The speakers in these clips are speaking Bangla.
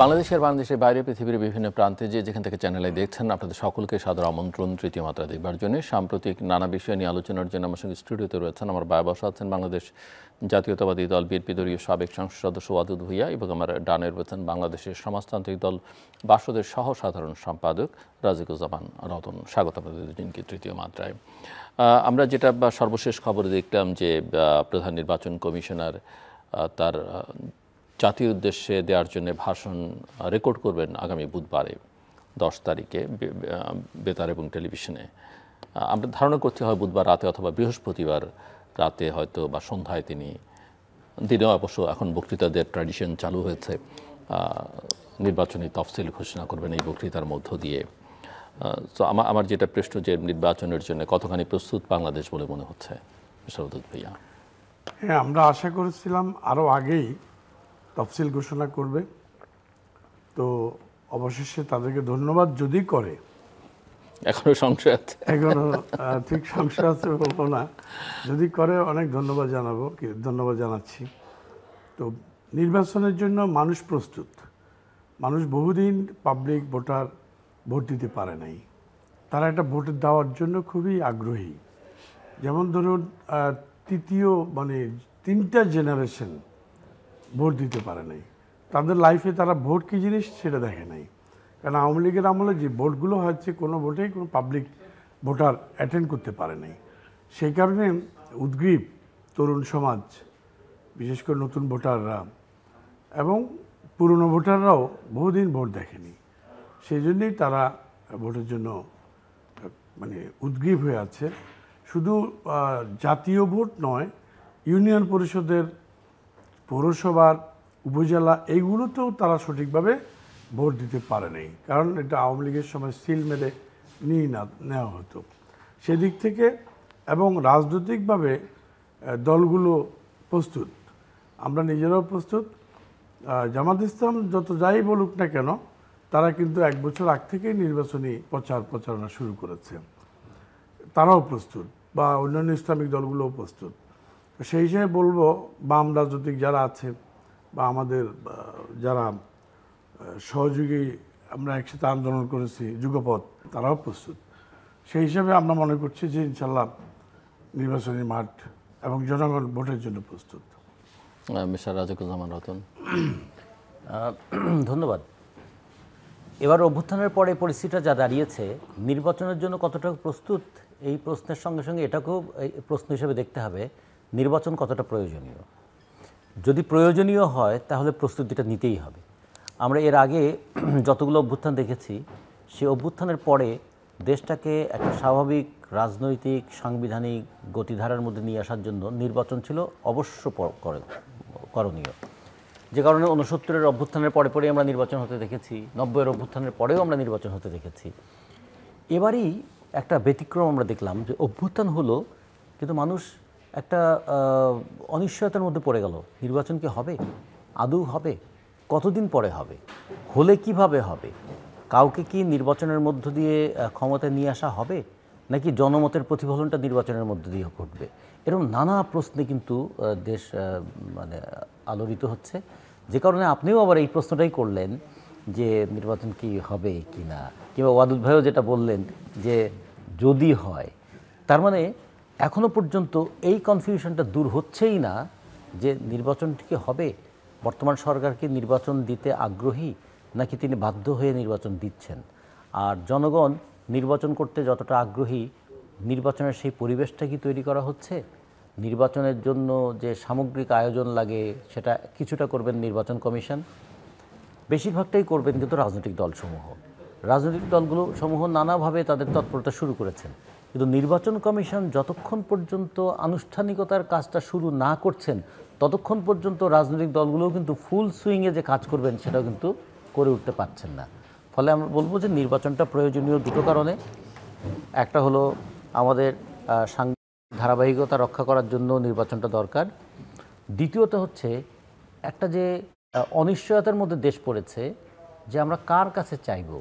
বাংলাদেশের বাইরে পৃথিবীর বিভিন্ন প্রান্তে যেখান থেকে চ্যানেলে দেখছেন আপনাদের সকলকে সাদর আমন্ত্রণ তৃতীয় মাত্রা দেখবার জন্য। সাম্প্রতিক নানা বিষয় নিয়ে আলোচনার জন্য আমার সঙ্গে স্টুডিওতে রয়েছেন আমার বসা আছেন বাংলাদেশ জাতীয়তাবাদী দল বিএনপি দলীয় সাবেক সংসদ সদস্য ওয়াদুদ ভূঁইয়া এবং আমার ডানে রয়েছেন বাংলাদেশের সমাজতান্ত্রিক দল বাসদের সহ সাধারণ সম্পাদক রাজিকুজ্জামান রতন। স্বাগত আপনাদের দুজনকে তৃতীয় মাত্রায়। আমরা যেটা সর্বশেষ খবরে দেখলাম যে প্রধান নির্বাচন কমিশনার তার জাতির উদ্দেশ্যে দেওয়ার জন্য ভাষণ রেকর্ড করবেন আগামী বুধবারে 10 তারিখে বেতার এবং টেলিভিশনে। আমরা ধারণা করতে হয় বুধবার রাতে অথবা বৃহস্পতিবার রাতে হয়তো বা সন্ধ্যায় তিনি দিনেও অবশ্য এখন বক্তৃতাদের ট্র্যাডিশন চালু হয়েছে, নির্বাচনী তফসিল ঘোষণা করবেন এই বক্তৃতার মধ্য দিয়ে। তো আমার যেটা প্রশ্ন যে নির্বাচনের জন্য কতখানি প্রস্তুত বাংলাদেশ বলে মনে হচ্ছে ওয়াদুদ ভূঁইয়া? হ্যাঁ, আমরা আশা করেছিলাম আরও আগেই তফসিল ঘোষণা করবে। তো অবশেষে তাদেরকে ধন্যবাদ যদি করে, এখনো সংশয় আছে, এখনো ঠিক সংশয় আছে বলবো না, যদি করে অনেক ধন্যবাদ জানাচ্ছি। তো নির্বাচনের জন্য মানুষ প্রস্তুত। মানুষ বহুদিন পাবলিক ভোট দিতে পারে নাই, তারা একটা ভোট দেওয়ার জন্য খুবই আগ্রহী। যেমন ধরুন তিনটা জেনারেশন ভোট দিতে পারে নাই, তাদের লাইফে তারা ভোট কী জিনিস সেটা দেখে নাই। কারণ আওয়ামী লীগের আমলে যে ভোটগুলো হচ্ছে কোনো ভোটেই কোনো পাবলিক ভোটার অ্যাটেন্ড করতে পারে নাই। সেই কারণে উদ্গ্রীব তরুণ সমাজ, বিশেষ করে নতুন ভোটাররা এবং পুরনো ভোটাররাও বহুদিন ভোট দেখেনি। সেই জন্যই তারা ভোটের জন্য উদ্গ্রীব হয়ে আছে। শুধু জাতীয় ভোট নয়, ইউনিয়ন পরিষদের, পৌরসভার, উপজেলা এইগুলোতেও তারা সঠিকভাবে ভোট দিতে পারে নাই, কারণ এটা আওয়ামী লীগের সময় সিল মেরে নেওয়া হতো। সেদিক থেকে এবং রাজনৈতিকভাবে দলগুলো প্রস্তুত, আমরা নিজেরাও প্রস্তুত। জামাত ইসলাম যত যাই বলুক না কেন, তারা কিন্তু 1 বছর আগ থেকেই নির্বাচনী প্রচারণা শুরু করেছে, তারাও প্রস্তুত, বা অন্যান্য ইসলামিক দলগুলোও প্রস্তুত। সেই হিসেবে বলবো বাম রাজনৈতিক যারা আছে বা আমাদের যারা সহযোগী, আমরা একসাথে আন্দোলন করেছি যুগপথ, তারাও প্রস্তুত। সেই হিসাবে আমরা মনে করছি যে ইনশাল্লাহ নির্বাচনী মাঠ এবং জনগণ ভোটের জন্য প্রস্তুত। মিস্টার রাজিকুজ্জামান রতন। ধন্যবাদ। এবার অভ্যুত্থানের পরে পরিস্থিতিটা যা দাঁড়িয়েছে, নির্বাচনের জন্য কতটা প্রস্তুত এই প্রশ্নের সঙ্গে সঙ্গে এটাকেও প্রশ্ন হিসেবে দেখতে হবে, নির্বাচন কতটা প্রয়োজনীয়। যদি প্রয়োজনীয় হয় তাহলে প্রস্তুতিটা নিতেই হবে। আমরা এর আগে যতগুলো অভ্যুত্থান দেখেছি, সেই অভ্যুত্থানের পরে দেশটাকে একটা স্বাভাবিক রাজনৈতিক সাংবিধানিক গতিধারার মধ্যে নিয়ে আসার জন্য নির্বাচন ছিল অবশ্য করণীয়। যে কারণে 69-এর অভ্যুত্থানের পরে আমরা নির্বাচন হতে দেখেছি, 90-এর অভ্যুত্থানের পরেও আমরা নির্বাচন হতে দেখেছি। এবারই একটা ব্যতিক্রম আমরা দেখলাম যে অভ্যুত্থান হলো, কিন্তু মানুষ একটা অনিশ্চয়তার মধ্যে পড়ে গেল। নির্বাচন কি হবে, আদৌ হবে, কতদিন পরে হবে, হলে কিভাবে হবে, কাউকে কি নির্বাচনের মধ্য দিয়ে ক্ষমতায় নিয়ে আসা হবে, নাকি জনমতের প্রতিফলনটা নির্বাচনের মধ্য দিয়ে ঘটবে, এরকম নানা প্রশ্নে কিন্তু দেশ আলোড়িত হচ্ছে। যে কারণে আপনিও আবার এই প্রশ্নটাই করলেন যে নির্বাচন কি হবে কি না, কিংবা ওয়াদুদ ভাইও যেটা বললেন যে যদি হয়, তার মানে এখনও পর্যন্ত এই কনফিউশনটা দূর হচ্ছেই না যে নির্বাচনটি কি হবে, বর্তমান সরকার কি নির্বাচন দিতে আগ্রহী, নাকি তিনি বাধ্য হয়ে নির্বাচন দিচ্ছেন। আর জনগণ নির্বাচন করতে যতটা আগ্রহী, নির্বাচনের সেই পরিবেশটা কি তৈরি করা হচ্ছে। নির্বাচনের জন্য যে সামগ্রিক আয়োজন লাগে সেটা কিছুটা করবেন নির্বাচন কমিশন, বেশিরভাগটাই করবেন কিন্তু রাজনৈতিক দলগুলো সমূহ নানাভাবে তাদের তৎপরতা শুরু করেছেন। কিন্তু নির্বাচন কমিশন যতক্ষণ পর্যন্ত আনুষ্ঠানিকতার কাজটা শুরু না করছেন, ততক্ষণ পর্যন্ত রাজনৈতিক দলগুলোও কিন্তু ফুল সুইংয়ে যে কাজ করবেন সেটাও কিন্তু করে উঠতে পারছেন না। ফলে আমরা বলবো যে নির্বাচনটা প্রয়োজনীয় দুটো কারণে। একটা হলো আমাদের সাংবিধানিক ধারাবাহিকতা রক্ষা করার জন্য নির্বাচনটা দরকার। দ্বিতীয়ত হচ্ছে একটা যে অনিশ্চয়তার মধ্যে দেশ পড়েছে, যে আমরা কার কাছে চাইব,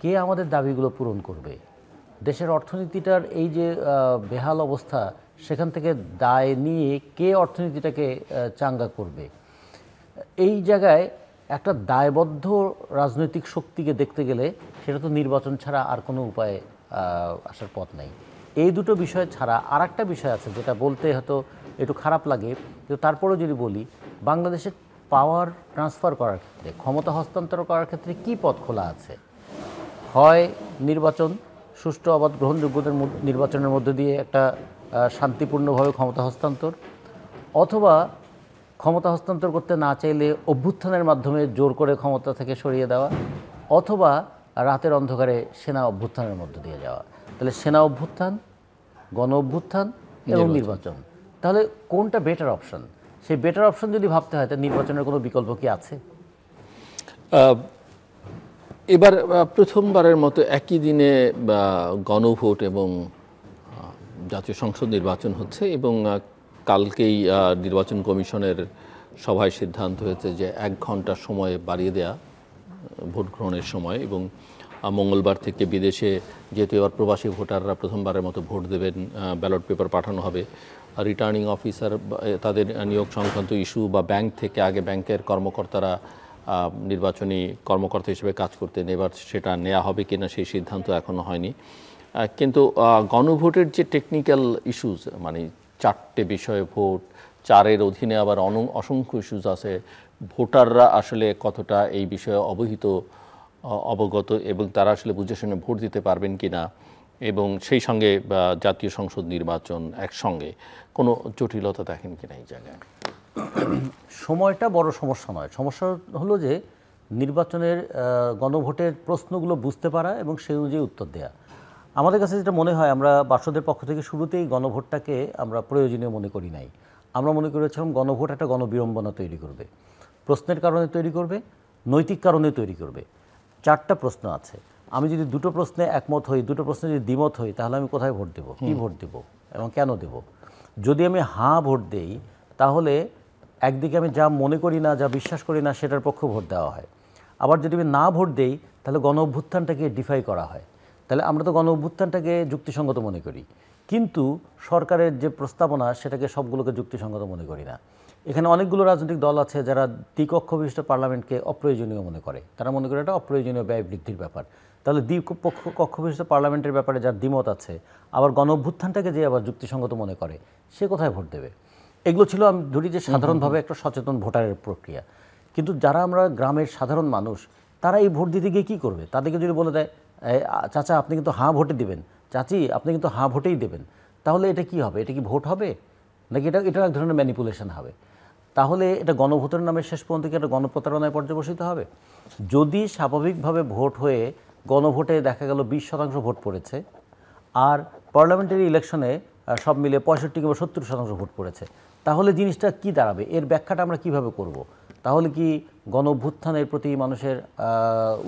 কে আমাদের দাবিগুলো পূরণ করবে। দেশের অর্থনীতিটার এই যে বেহাল অবস্থা, সেখান থেকে দায় নিয়ে কে অর্থনীতিটাকে চাঙ্গা করবে। এই জায়গায় একটা দায়বদ্ধ রাজনৈতিক শক্তিকে দেখতে গেলে সেটা তো নির্বাচন ছাড়া আর কোনো উপায়ে আসার পথ নেই। এই দুটো বিষয় ছাড়া আর একটা বিষয় আছে যেটা বলতে হয়তো একটু খারাপ লাগে, কিন্তু তারপরেও যদি বলি, বাংলাদেশের পাওয়ার ট্রান্সফার করার ক্ষেত্রে, ক্ষমতা হস্তান্তর করার ক্ষেত্রে কি পথ খোলা আছে? হয় নির্বাচন, সুষ্ঠু অবাধ গ্রহণযোগ্যদের নির্বাচনের মধ্যে দিয়ে একটা শান্তিপূর্ণভাবে ক্ষমতা হস্তান্তর, অথবা ক্ষমতা হস্তান্তর করতে না চাইলে অভ্যুত্থানের মাধ্যমে জোর করে ক্ষমতা থেকে সরিয়ে দেওয়া, অথবা রাতের অন্ধকারে সেনা অভ্যুত্থানের মধ্য দিয়ে যাওয়া। তাহলে সেনা অভ্যুত্থান, গণ অভ্যুত্থান এবং নির্বাচন, তাহলে কোনটা বেটার অপশন? সেই বেটার অপশন যদি ভাবতে হয়, তাহলে নির্বাচনের কোনো বিকল্প কি আছে? এবার প্রথমবারের মতো একই দিনে গণভোট এবং জাতীয় সংসদ নির্বাচন হচ্ছে, এবং কালকেই নির্বাচন কমিশনের সভায় সিদ্ধান্ত হয়েছে যে 1 ঘন্টা সময় বাড়িয়ে দেয়া ভোট গ্রহণের সময়, এবং মঙ্গলবার থেকে বিদেশে যেহেতু এবার প্রবাসী ভোটাররা প্রথমবারের মতো ভোট দেবেন, ব্যালট পেপার পাঠানো হবে। রিটার্নিং অফিসার তাদের নিয়োগ সংক্রান্ত ইস্যু, বা ব্যাংক থেকে আগে ব্যাংকের কর্মকর্তারা নির্বাচনী কর্মকর্তা হিসেবে কাজ করতেন, এবার সেটা নেওয়া হবে কিনা সেই সিদ্ধান্ত এখনও হয়নি। কিন্তু গণভোটের যে টেকনিক্যাল ইস্যুস, মানে 4টে বিষয়ে ভোট, 4-এর অধীনে আবার অসংখ্য ইস্যুস আছে, ভোটাররা আসলে কতটা এই বিষয়ে অবগত এবং তারা আসলে বুঝে শুনে ভোট দিতে পারবেন কিনা, এবং সেই সঙ্গে জাতীয় সংসদ নির্বাচন একসঙ্গে, কোনো জটিলতা দেখেন কিনা এই জায়গায়? সময়টা বড় সমস্যা নয়। সমস্যা হলো যে নির্বাচনের গণভোটের প্রশ্নগুলো বুঝতে পারা এবং সেই অনুযায়ী উত্তর দেওয়া। আমাদের কাছে যেটা মনে হয়, আমরা বাসদের পক্ষ থেকে শুরুতেই গণভোটটাকে আমরা প্রয়োজনীয় মনে করি নাই। আমরা মনে করেছিলাম গণভোট একটা গণবিড়ম্বনা তৈরি করবে, প্রশ্নের কারণে তৈরি করবে, নৈতিক কারণে তৈরি করবে। 4টা প্রশ্ন আছে, আমি যদি দুটো প্রশ্নে একমত হই, দুটো প্রশ্নে যদি দ্বিমত হই, তাহলে আমি কোথায় ভোট দেব, কী ভোট দেব এবং কেন দেব? যদি আমি হাঁ ভোট দেই, তাহলে একদিকে আমি যা মনে করি না, যা বিশ্বাস করি না, সেটার পক্ষে ভোট দেওয়া হয়। আবার যদি আমি না ভোট দেই, তাহলে গণ অভ্যুত্থানটাকে ডিফাই করা হয়। তাহলে আমরা তো গণ অভ্যুত্থানটাকে যুক্তিসঙ্গত মনে করি, কিন্তু সরকারের যে প্রস্তাবনা সেটাকে সবগুলোকে যুক্তিসঙ্গত মনে করি না। এখানে অনেকগুলো রাজনৈতিক দল আছে যারা দ্বিকক্ষ বিশিষ্ট পার্লামেন্টকে অপ্রয়োজনীয় মনে করে, তারা মনে করে এটা অপ্রয়োজনীয় ব্যয় বৃদ্ধির ব্যাপার। তাহলে কক্ষ বিশিষ্ট পার্লামেন্টের ব্যাপারে যার দ্বিমত আছে, আবার গণ অভ্যুত্থানটাকে যে আবার যুক্তিসঙ্গত মনে করে, সে কোথায় ভোট দেবে? এগুলো ছিল, আমি ধরি যে সাধারণভাবে একটা সচেতন ভোটারের প্রক্রিয়া। কিন্তু যারা আমরা গ্রামের সাধারণ মানুষ, তারা এই ভোট দিতে গিয়ে কী করবে? তাদেরকে যদি বলে দেয়, চাচা আপনি কিন্তু হাঁ ভোটে দেবেন, চাচি আপনি কিন্তু হাঁ ভোটেই দেবেন, তাহলে এটা কি হবে? এটা কি ভোট হবে, নাকি এটা এক ধরনের ম্যানিপুলেশন হবে? তাহলে এটা গণভোটের নামে শেষ পর্যন্ত কি একটা গণপ্রতারণায় পর্যবসিত হবে? যদি স্বাভাবিকভাবে ভোট হয়ে গণভোটে দেখা গেল 20% ভোট পড়েছে, আর পার্লামেন্টারি ইলেকশনে সব মিলে 65 কিংবা 70% ভোট পড়েছে, তাহলে জিনিসটা কি দাঁড়াবে? এর ব্যাখ্যাটা আমরা কিভাবে করব? তাহলে কি গণ অভ্যুত্থানের প্রতি মানুষের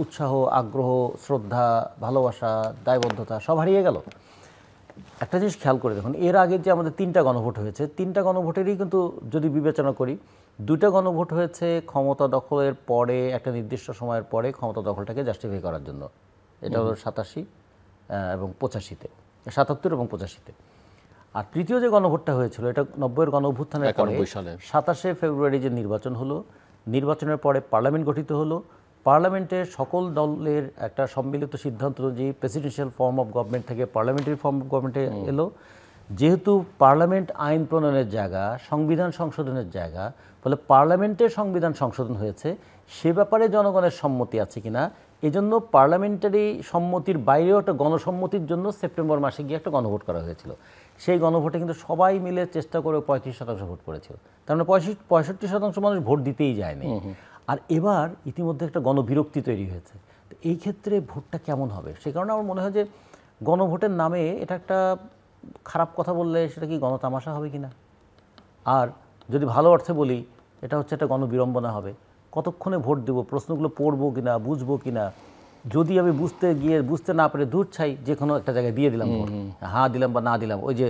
উৎসাহ, আগ্রহ, শ্রদ্ধা, ভালোবাসা, দায়বদ্ধতা সব হারিয়ে গেল? একটা জিনিস খেয়াল করে দেখুন, এর আগে যে আমাদের 3টা গণভোট হয়েছে, 3টা গণভোটেরই কিন্তু যদি বিবেচনা করি, 2টা গণভোট হয়েছে ক্ষমতা দখলের পরে, একটা নির্দিষ্ট সময়ের পরে ক্ষমতা দখলটাকে জাস্টিফাই করার জন্য। এটা হলো 87 এবং 85-তে, 77 এবং 85-তে। আর তৃতীয় যে গণভোটটা হয়েছিল, এটা 90-এর গণ অভ্যুত্থানের পরে 27শে ফেব্রুয়ারি যে নির্বাচন হলো, নির্বাচনের পরে পার্লামেন্ট গঠিত হলো। পার্লামেন্টের সকল দলের একটা সম্মিলিত সিদ্ধান্ত যে প্রেসিডেন্সিয়াল ফর্ম অফ গভর্নমেন্ট থেকে পার্লামেন্টারি ফর্ম অফ গভর্নমেন্টে এলো। যেহেতু পার্লামেন্ট আইন প্রণয়নের জায়গা, সংবিধান সংশোধনের জায়গা, ফলে পার্লামেন্টের সংবিধান সংশোধন হয়েছে, সে ব্যাপারে জনগণের সম্মতি আছে কিনা, এজন্য পার্লামেন্টারি সম্মতির বাইরেও একটা গণসম্মতির জন্য সেপ্টেম্বর মাসে গিয়ে একটা গণভোট করা হয়েছিল। সেই গণভোটে কিন্তু সবাই মিলে চেষ্টা করে 35% ভোট পড়েছিল। তার মানে 65% মানুষ ভোট দিতেই যায়নি। আর এবার ইতিমধ্যে একটা গণবিরক্তি তৈরি হয়েছে। তো এই ক্ষেত্রে ভোটটা কেমন হবে? সে কারণে আমার মনে হয় যে গণভোটের নামে এটা একটা খারাপ কথা বললে সেটা কি গণতামাশা হবে কিনা, আর যদি ভালো অর্থে বলি এটা হচ্ছে একটা গণবিড়ম্বনা হবে। কতক্ষণে ভোট দেবো, প্রশ্নগুলো পড়বো কিনা, বুঝবো কিনা, যদি আমি বুঝতে না পারে দূর ছাই যে কোনো একটা জায়গায় দিয়ে দিলাম, হ্যাঁ দিলাম বা না দিলাম, ওই যে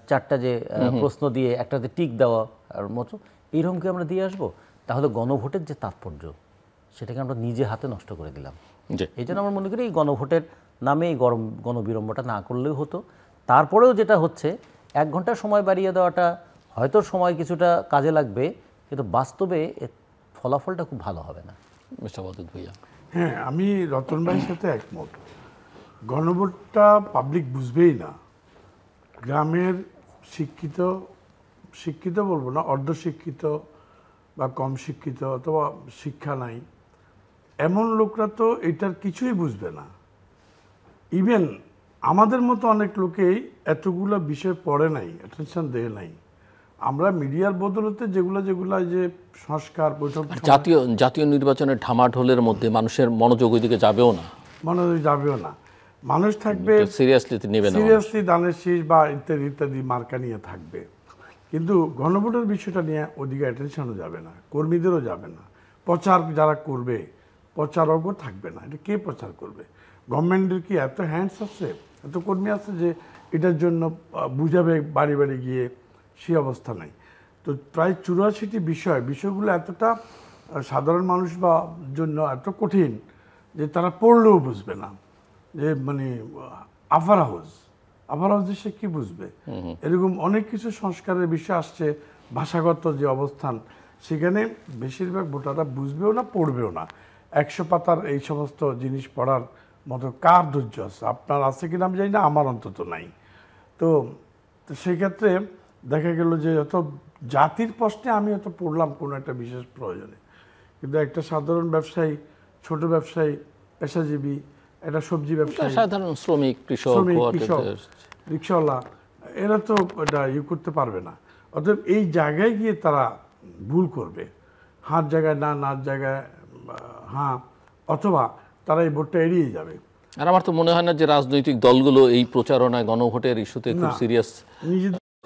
4টা যে প্রশ্ন দিয়ে একটাতে টিক দেওয়া মতো, এইরকম কি আমরা দিয়ে আসবো? তাহলে গণভোটের যে তাৎপর্য সেটাকে আমরা নিজে হাতে নষ্ট করে দিলাম। এই জন্য আমার মনে করি এই গণভোটের নামে এই গণবিড়ম্বটা না করলেও হতো। তারপরেও যেটা হচ্ছে, 1 ঘন্টা সময় বাড়িয়ে দেওয়াটা হয়তো সময় কিছুটা কাজে লাগবে, কিন্তু বাস্তবে ফলাফলটা খুব ভালো হবে না। মিস্টার ওয়াদুদ ভাইয়া। হ্যাঁ, আমি রতন ভাইয়ের সাথে একমত। গণভোটটা পাবলিক বুঝবেই না। গ্রামের শিক্ষিত বলবো না, অর্ধশিক্ষিত বা কম শিক্ষিত অথবা শিক্ষা নাই এমন লোকরা তো এটার কিছুই বুঝবে না। ইভেন আমাদের মতো অনেক লোকেই এতগুলো বিষয় পড়ে নাই, অ্যাটেনশন দেয় নাই। আমরা মিডিয়ার বদলতে যেগুলো যে সংস্কার বৈঠক, জাতীয় নির্বাচনের ঢামাঢোলের মধ্যে মানুষের মনোযোগ ওইদিকে যাবেও না, মনোযোগ যাবেও না। মানুষ থাকবে সিরিয়াসলি নেবে না, সিরিয়াসলি দানের শীষ বা ইত্যাদি ইত্যাদি মার্কা নিয়ে থাকবে, কিন্তু গণভোটের বিষয়টা নিয়ে ওদিকে অ্যাটেনশনও যাবে না, কর্মীদেরও যাবে না। প্রচার যারা করবে, প্রচারকও থাকবে না। এটা কে প্রচার করবে? গভর্নমেন্টের কি এত হ্যান্ডস আছে, এত কর্মী আছে যে এটার জন্য বুঝাবে বাড়ি বাড়ি গিয়ে? সেই অবস্থা নাই। তো প্রায় 84টি বিষয়গুলো এতটা সাধারণ মানুষ বা জন্য এত কঠিন যে তারা পড়লেও বুঝবে না। যে মানে আফার হাউস সে কি বুঝবে? এরকম অনেক কিছু সংস্কারের বিষয় আসছে, ভাষাগত যে অবস্থান, সেখানে বেশিরভাগ ভোটাররা বুঝবেও না, পড়বেও না। 100 পাতার এই সমস্ত জিনিস পড়ার মতো কার ধৈর্য আছে? আপনার আছে কিনা আমি জানি না, আমার অন্তত নাই। তো সেক্ষেত্রে দেখা গেল যে যত জাতির প্রশ্নে আমি হয়তো পড়লাম কোনো একটা বিশেষ প্রয়োজনে, কিন্তু একটা সাধারণ ব্যবসায়ী, ছোট ব্যবসায়ী, পেশাজীবী, একটা সবজি ব্যবসায়ী, সাধারণ শ্রমিক, কৃষক, রিক্সাওয়ালা, এরা তো এটা করতে পারবে না। অতএব এই জায়গায় গিয়ে তারা ভুল করবে, হাত জায়গায় না, নাচ জায়গায় হ্যাঁ, অথবা তারা এই ভোটটা এড়িয়ে যাবে। আর আমার তো মনে হয় না যে রাজনৈতিক দলগুলো এই প্রচারণায় গণভোটের ইস্যুতে খুব সিরিয়াস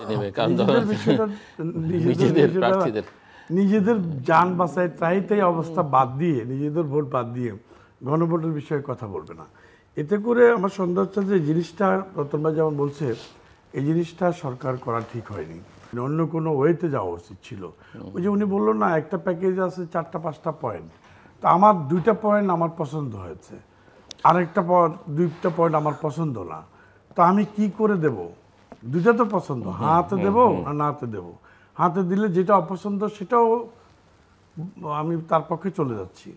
নেবে, কারণ নিজেদের যান বাঁচায় তাই অবস্থা বাদ দিয়ে, নিজেদের ভোট বাদ দিয়ে গণভোটের বিষয়ে কথা বলবে না। এতে করে আমার সন্দেহ হচ্ছে যে জিনিসটা রতন ভাই যেমন বলছে, এই জিনিসটা সরকার করা ঠিক হয়নি, অন্য কোনো ওয়েতে যাওয়া উচিত ছিল। ওই যে উনি বললো না, একটা প্যাকেজ আছে 4-5টা পয়েন্ট, তো আমার 2টা পয়েন্ট আমার পছন্দ হয়েছে, আরেকটা 2টা পয়েন্ট আমার পছন্দ না, তো আমি কি করে দেব? 2টা তো পছন্দ, হাতে দেবো না নাতে দেবো? হাতে দিলে যেটা অপছন্দ সেটাও আমি তার পক্ষে চলে যাচ্ছি,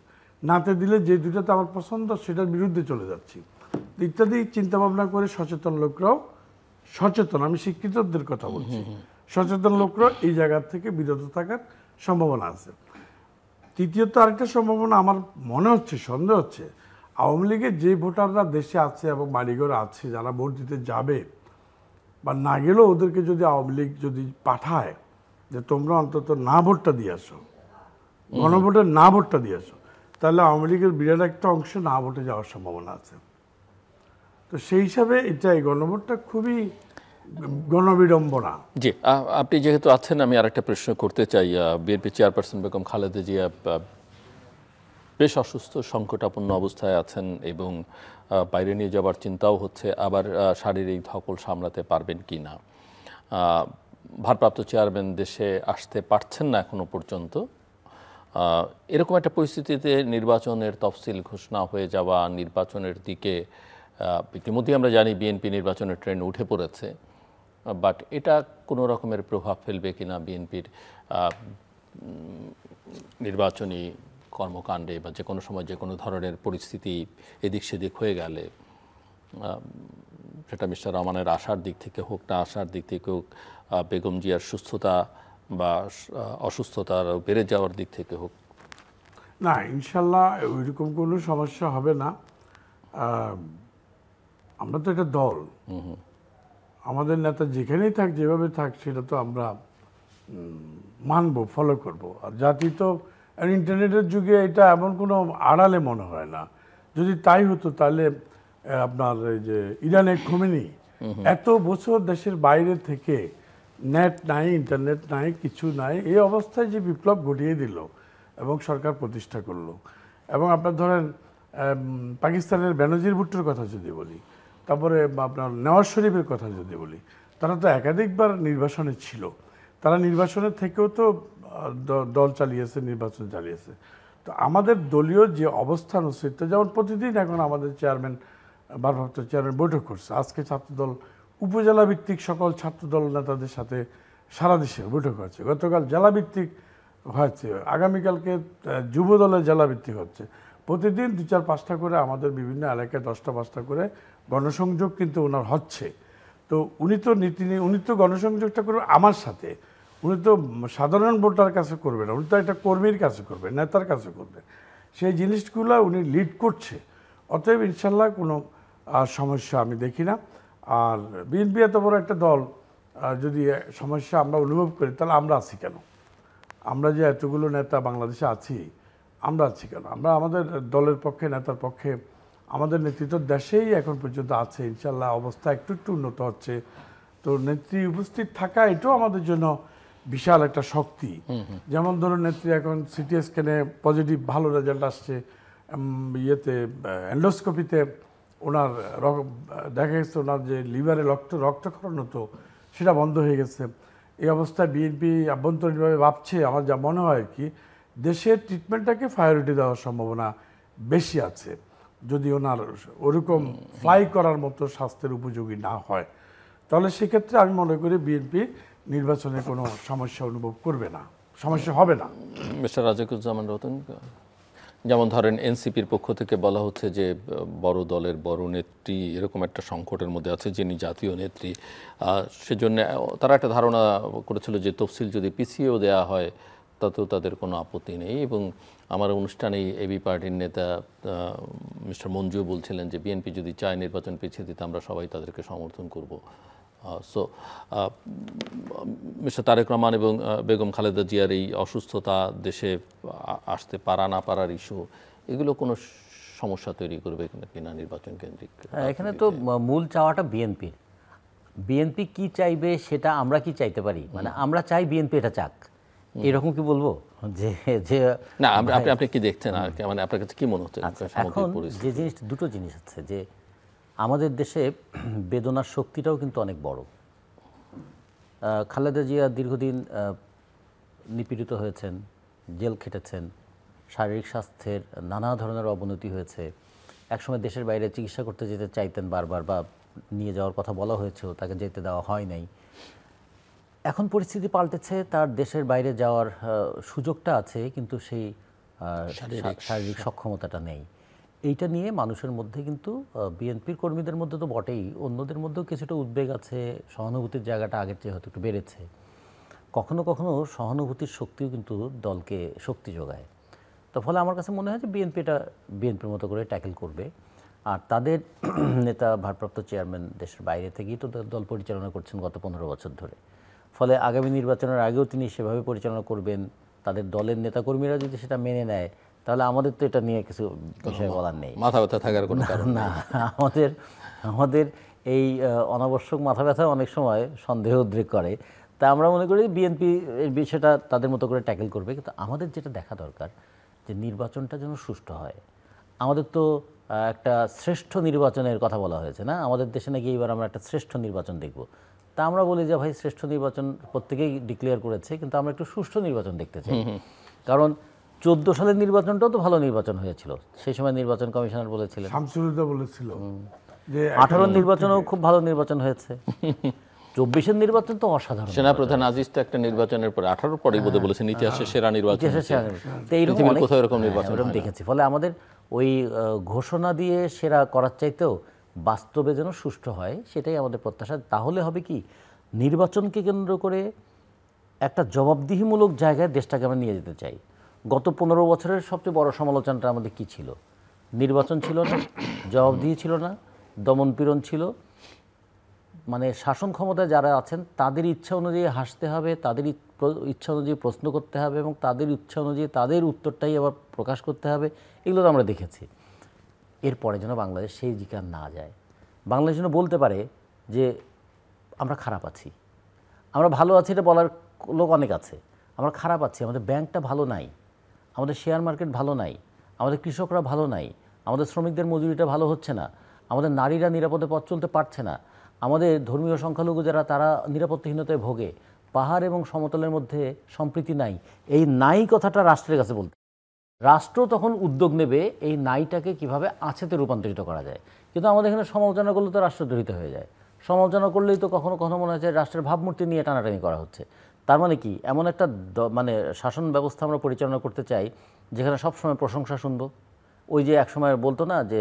নাতে দিলে যে 2টাতে আমার পছন্দ সেটার বিরুদ্ধে চলে যাচ্ছি, ইত্যাদি চিন্তা ভাবনা করে সচেতন লোকরাও, সচেতন, আমি শিক্ষিতদের কথা বলছি, সচেতন লোকরাও এই জায়গা থেকে বিরত থাকার সম্ভাবনা আছে। তৃতীয়ত আরেকটা সম্ভাবনা আমার মনে হচ্ছে, সন্দেহ হচ্ছে, আওয়ামী লীগের যে ভোটাররা দেশে আছে এবং বাড়িঘরে আছে, যারা ভোট দিতে যাবে বা না গেলেও ওদেরকে যদি আওয়ামী লীগ যদি পাঠায় যে তোমরা অন্তত না ভোটটা দিয়ে আসো, গণভোটের না ভোটটা দিয়ে আসো, তাহলে আওয়ামী লীগের বিরাট একটা অংশ না ভোটে যাওয়ার সম্ভাবনা আছে। তো সেই হিসাবে এটা, এই গণভোটটা খুবই গণবিড়ম্বনা। জি, আপনি যেহেতু আছেন, আমি আরেকটা প্রশ্ন করতে চাই। বিএনপি চেয়ারপারসন বেগম খালেদা জিয়া বেশ অসুস্থ, সংকটাপন্ন অবস্থায় আছেন এবং বাইরে নিয়ে যাবার চিন্তাও হচ্ছে, আবার শারীরিক ধকল সামলাতে পারবেন কি না। ভারপ্রাপ্ত চেয়ারম্যান দেশে আসতে পারছেন না এখনো পর্যন্ত। এরকম একটা পরিস্থিতিতে নির্বাচনের তফসিল ঘোষণা হয়ে যাওয়া, নির্বাচনের দিকে ইতিমধ্যে আমরা জানি বিএনপি নির্বাচনের ট্রেন্ড উঠে পড়েছে, বাট এটা কোনো রকমের প্রভাব ফেলবে কিনা বিএনপির নির্বাচনী কর্মকাণ্ডে, বা যে কোনো সময় যে কোনো ধরনের পরিস্থিতি এদিক সেদিক হয়ে গেলে, সেটা মিস্টার রহমানের আশার দিক থেকে হোক না আশার দিক থেকে হোক, বেগম জিয়ার সুস্থতা বা অসুস্থতার বেড়ে যাওয়ার দিক থেকে হোক? না, ইনশাল্লাহ ওইরকম কোনো সমস্যা হবে না। আমরা তো এটা দল, আমাদের নেতা যেখানেই থাক, যেভাবে থাক, সেটা তো আমরা মানবো, ফলো করব। আর জাতি তো ইন্টারনেটের যুগে এটা এমন কোনো আড়ালে মনে হয় না। যদি তাই হতো তাহলে আপনার এই যে ইরানের খোমেনি এত বছর দেশের বাইরে থেকে, নেট নাই, ইন্টারনেট নাই, কিছু নাই, এই অবস্থায় যে বিপ্লব ঘটিয়ে দিল এবং সরকার প্রতিষ্ঠা করলো, এবং আপনার ধরেন পাকিস্তানের বেনজির ভুট্টোর কথা যদি বলি, তারপরে আপনার নওয়াজ শরীফের কথা যদি বলি, তারা তো একাধিকবার নির্বাসনে ছিল, তারা নির্বাসনের থেকেও তো দল চালিয়েছে, নির্বাচন চালিয়েছে। তো আমাদের দলীয় যে অবস্থান সেটা যেমন প্রতিদিন এখন আমাদের চেয়ারম্যান, ভারপ্রাপ্ত চেয়ারম্যান বৈঠক করছে, আজকে ছাত্রদল উপজেলা ভিত্তিক সকল ছাত্রদল নেতাদের সাথে সারা দেশের বৈঠক হচ্ছে, গতকাল জেলাভিত্তিক হয়েছে। আগামীকালকে যুব দলের জেলা ভিত্তিক হচ্ছে। প্রতিদিন 2-4-5টা করে আমাদের বিভিন্ন এলাকায় 10টা-5টা করে গণসংযোগ কিন্তু ওনার হচ্ছে। তো উনি তো উনি তো গণসংযোগটা করবে আমার সাথে, উনি তো সাধারণ ভোটার কাছে করবে না, উনি তো একটা কর্মীর কাছে করবে, নেতার কাছে করবে। সেই জিনিসগুলো উনি লিড করছে। অতএব ইনশাল্লাহ কোনো সমস্যা আমি দেখি না। আর বিএনপি এত বড় একটা দল, যদি সমস্যা আমরা অনুভব করি তাহলে আমরা আছি কেন? আমরা যে এতগুলো নেতা বাংলাদেশে আছি, আমরা আছি কেন? আমরা আমাদের দলের পক্ষে, নেতার পক্ষে, আমাদের নেতৃত্ব দেশেই এখন পর্যন্ত আছে। ইনশাল্লাহ অবস্থা একটু একটু উন্নত হচ্ছে। তো নেত্রী উপস্থিত থাকা এটাও আমাদের জন্য বিশাল একটা শক্তি। যেমন ধরুন নেত্রী এখন সিটি স্ক্যানে পজিটিভ ভালো রেজাল্ট আসছে, ইয়েতে এন্ডোস্কোপিতে ওনার দেখা গেছে ওনার যে লিভারে রক্তক্ষরণ হতো সেটা বন্ধ হয়ে গেছে। এই অবস্থায় বিএনপি আভ্যন্তরীণভাবে ভাবছে, আমার যা মনে হয় কি, দেশের ট্রিটমেন্টটাকে প্রায়োরিটি দেওয়ার সম্ভাবনা বেশি আছে যদি ওনার ওরকম ফ্লাই করার মতো স্বাস্থ্যের উপযোগী না হয়। তাহলে সেক্ষেত্রে আমি মনে করি বিএনপি নির্বাচনে কোনো সমস্যা অনুভব করবে না, সমস্যা হবে না। মিস্টার রাজাকুজ্জামান রতন, যেমন ধরেন এনসিপির পক্ষ থেকে বলা হচ্ছে যে বড় দলের বড় নেত্রী এরকম একটা সংকটের মধ্যে আছে, যিনি জাতীয় নেত্রী, সেজন্য তারা একটা ধারণা করেছিল যে তফসিল যদি পিছিয়েও দেওয়া হয় তাতেও তাদের কোনো আপত্তি নেই। এবং আমার অনুষ্ঠানেই এবি পার্টির নেতা মিস্টার মঞ্জু বলছিলেন যে বিএনপি যদি চায় নির্বাচন পিছিয়ে দিতে আমরা সবাই তাদেরকে সমর্থন করব। সো মিস্টার তারেক রহমান এবং বেগম খালেদা জিয়ার এই অসুস্থতা, দেশে আসতে পারা না পারার ইস্যু, এগুলো কোনো সমস্যা তৈরি করবে কিনা নির্বাচন কেন্দ্রিক? এখানে তো মূল চাওয়াটা বিএনপির। বিএনপি কি চাইবে সেটা আমরা কি চাইতে পারি? মানে আমরা চাই বিএনপি এটা চাক, এরকম কি বলবো? যে যে না, আপনি কি দেখছেন আর মানে আপনার কাছে কি মনে হচ্ছে? এখন যে জিনিস, দুটো জিনিস আছে যে আমাদের দেশে বেদনার শক্তিটাও কিন্তু অনেক বড়। খালেদা জিয়া দীর্ঘদিন নিপীড়িত হয়েছেন, জেল খেটেছেন, শারীরিক স্বাস্থ্যের নানা ধরনের অবনতি হয়েছে। একসময় দেশের বাইরে চিকিৎসা করতে যেতে চাইতেন বারবার, বা নিয়ে যাওয়ার কথা বলা হয়েছেও, তাকে যেতে দেওয়া হয় নাই। এখন পরিস্থিতি পাল্টেছে, তার দেশের বাইরে যাওয়ার সুযোগটা আছে, কিন্তু সেই শারীরিক সক্ষমতাটা নেই। এইটা নিয়ে মানুষের মধ্যে কিন্তু বিএনপির কর্মীদের মধ্যে তো বটেই, অন্যদের মধ্যেও কিছুটা উদ্বেগ আছে, সহানুভূতির জায়গাটা আগের চেয়ে হয়তো একটু বেড়েছে। কখনো কখনো সহানুভূতির শক্তিও কিন্তু দলকে শক্তি যোগায়। তো ফলে আমার কাছে মনে হয় যে বিএনপি এটা বিএনপির মতো করে ট্যাকেল করবে। আর তাদের নেতা ভারপ্রাপ্ত চেয়ারম্যান দেশের বাইরে থেকেই তো দল পরিচালনা করছেন গত 15 বছর ধরে। ফলে আগামী নির্বাচনের আগেও তিনি সেভাবে পরিচালনা করবেন। তাদের দলের নেতাকর্মীরা যদি সেটা মেনে নেয় তাহলে আমাদের তো এটা নিয়ে কিছু বিষয় বলার নেই, মাথা ব্যথা থাকার কোনো কারণ না। আমাদের এই অনাবশ্যক মাথা ব্যথা অনেক সময় সন্দেহ উদ্রেক করে। তা আমরা মনে করি বিএনপি এই বিষয়টা তাদের মতো করে ট্যাকেল করবে। কিন্তু আমাদের যেটা দেখা দরকার যে নির্বাচনটা যেন সুষ্ঠু হয়। আমাদের তো একটা শ্রেষ্ঠ নির্বাচনের কথা বলা হয়েছে না, আমাদের দেশে নাকি এইবার আমরা একটা শ্রেষ্ঠ নির্বাচন দেখব। তা আমরা বলি যে ভাই শ্রেষ্ঠ নির্বাচন প্রত্যেকেই ডিক্লেয়ার করেছে, কিন্তু আমরা একটু সুষ্ঠু নির্বাচন দেখতে চাই। কারণ 14 সালের নির্বাচনটাও তো ভালো নির্বাচন হয়েছিল, সেই সময় নির্বাচন কমিশনার বলেছিলেন, শামসুলুদা বলেছিল যে 18 নির্বাচনেও খুব ভালো নির্বাচন হয়েছে। 24-এর নির্বাচন তো অসাধারণ। সেনাপ্রধান আজিজ তো একটা নির্বাচনের পরে 18 পরেই বোধহয় বলেছেন ইতিহাসের সেরা নির্বাচন। তো এইরকম কোথাও এরকম নির্বাচন দেখেছি। ফলে আমাদের ওই ঘোষণা দিয়ে সেরা করার চাইতেও বাস্তবে যেন সুষ্ঠু হয়, সেটাই আমাদের প্রত্যাশা। তাহলে হবে কি, নির্বাচনকে কেন্দ্র করে একটা জবাবদিহিমূলক জায়গায় দেশটাকে আমরা নিয়ে যেতে চাই। গত 15 বছরের সবচেয়ে বড় সমালোচনাটা আমাদের কি ছিল? নির্বাচন ছিল না, জবাবদিহি ছিল না, দমনপীড়ন ছিল। মানে শাসন ক্ষমতায় যারা আছেন তাদের ইচ্ছা অনুযায়ী হাসতে হবে, তাদের ইচ্ছা অনুযায়ী প্রশ্ন করতে হবে, এবং তাদের ইচ্ছা অনুযায়ী তাদের উত্তরটাই আবার প্রকাশ করতে হবে। এগুলো তো আমরা দেখেছি। এরপরে যেন বাংলাদেশ সেই দিকে না যায়। বাংলাদেশ যেন বলতে পারে যে আমরা খারাপ আছি, আমরা ভালো আছি এটা বলার লোক অনেক আছে, আমরা খারাপ আছি, আমাদের ব্যাংকটা ভালো নাই, আমাদের শেয়ার মার্কেট ভালো নাই, আমাদের কৃষকরা ভালো নাই, আমাদের শ্রমিকদের মজুরিটা ভালো হচ্ছে না, আমাদের নারীরা নিরাপদে পথ চলতে পারছে না, আমাদের ধর্মীয় সংখ্যালঘু যারা তারা নিরাপত্তাহীনতায় ভোগে, পাহাড় এবং সমতলের মধ্যে সম্প্রীতি নাই। এই নাই কথাটা রাষ্ট্রের কাছে বলতে, রাষ্ট্র তখন উদ্যোগ নেবে এই নাইটাকে কিভাবে আছেতে রূপান্তরিত করা যায়। কিন্তু আমাদের এখানে সমালোচনা করলে তো রাষ্ট্রদ্রোহিত হয়ে যায়। সমালোচনা করলেই তো কখনো কখনো মনে হয় রাষ্ট্রের ভাবমূর্তি নিয়ে টানাটানি করা হচ্ছে। তার মানে কি এমন একটা মানে শাসন ব্যবস্থা আমরা পরিচালনা করতে চাই যেখানে সবসময় প্রশংসা শুনবো? ওই যে একসময় বলতো না যে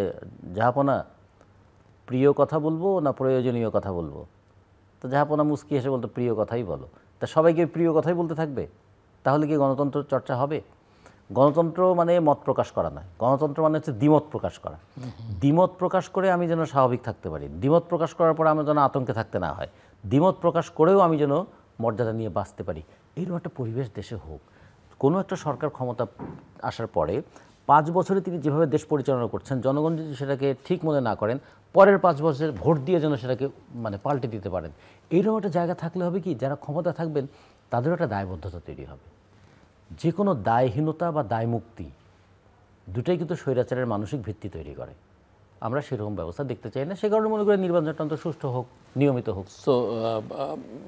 জাহাপনা প্রিয় কথা বলবো না প্রয়োজনীয় কথা বলবো, তো জাহাপনা মুস্কি এসে বলতো প্রিয় কথাই বলো। তা সবাইকে প্রিয় কথাই বলতে থাকবে, তাহলে কি গণতন্ত্র চর্চা হবে? গণতন্ত্র মানে মত প্রকাশ করা নয়, গণতন্ত্র মানে হচ্ছে দ্বিমত প্রকাশ করা। দ্বিমত প্রকাশ করে আমি যেন স্বাভাবিক থাকতে পারি, দ্বিমত প্রকাশ করার পর আমি যেন আতঙ্কে থাকতে না হয়, দ্বিমত প্রকাশ করেও আমি যেন মর্যাদা নিয়ে বাঁচতে পারি, এইরকম একটা পরিবেশ দেশে হোক। কোনো একটা সরকার ক্ষমতা আসার পরে 5 বছরে তিনি যেভাবে দেশ পরিচালনা করছেন, জনগণ যদি সেটাকে ঠিক মনে না করেন, পরের 5 বছর ভোট দিয়ে যেন সেটাকে মানে পাল্টে দিতে পারেন, এইরকম একটা জায়গা থাকলে হবে কি, যারা ক্ষমতা থাকবেন তাদেরও একটা দায়বদ্ধতা তৈরি হবে। যে কোনো দায়হীনতা বা দায়মুক্তি দুটাই কিন্তু স্বৈরাচারের মানসিক ভিত্তি তৈরি করে। আমরা সেরকম ব্যবস্থা দেখতে চাই না, সে কারণে মনে করি নির্বাচনটা সুষ্ঠু হোক, নিয়মিত হোক। সো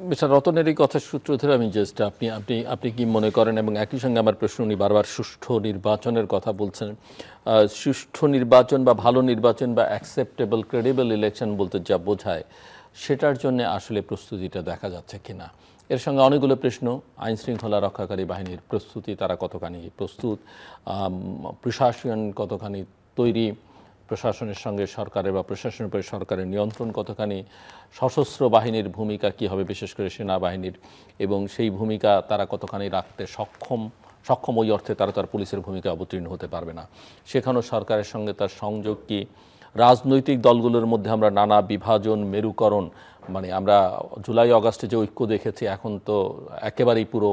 মিস্টার রতনের এই কথার সূত্র ধরে আমি জাস্ট আপনি কি মনে করেন, এবং একই সঙ্গে আমার প্রশ্ন, উনি বারবার সুষ্ঠু নির্বাচনের কথা বলছেন, সুষ্ঠু নির্বাচন বা ভালো নির্বাচন বা অ্যাকসেপ্টেবল ক্রেডিবল ইলেকশন বলতে যা বোঝায় সেটার জন্য আসলে প্রস্তুতিটা দেখা যাচ্ছে কিনা? এর সঙ্গে অনেকগুলো প্রশ্ন, আইন শৃঙ্খলা রক্ষাকারী বাহিনীর প্রস্তুতি, তারা কতখানি প্রস্তুত, প্রশাসন কতখানি তৈরি, প্রশাসনের সঙ্গে সরকারের বা প্রশাসনের উপরে সরকারের নিয়ন্ত্রণ কতখানি, সশস্ত্র বাহিনীর ভূমিকা কী হবে, বিশেষ করে সেনাবাহিনীর, এবং সেই ভূমিকা তারা কতখানি রাখতে সক্ষম ওই অর্থে তারা তার পুলিশের ভূমিকা অবতীর্ণ হতে পারবে না, সেখানেও সরকারের সঙ্গে তার সংযোগ কী, রাজনৈতিক দলগুলোর মধ্যে আমরা নানা বিভাজন, মেরুকরণ, মানে আমরা জুলাই অগাস্টে যে ঐক্য দেখেছি, এখন তো একেবারেই পুরো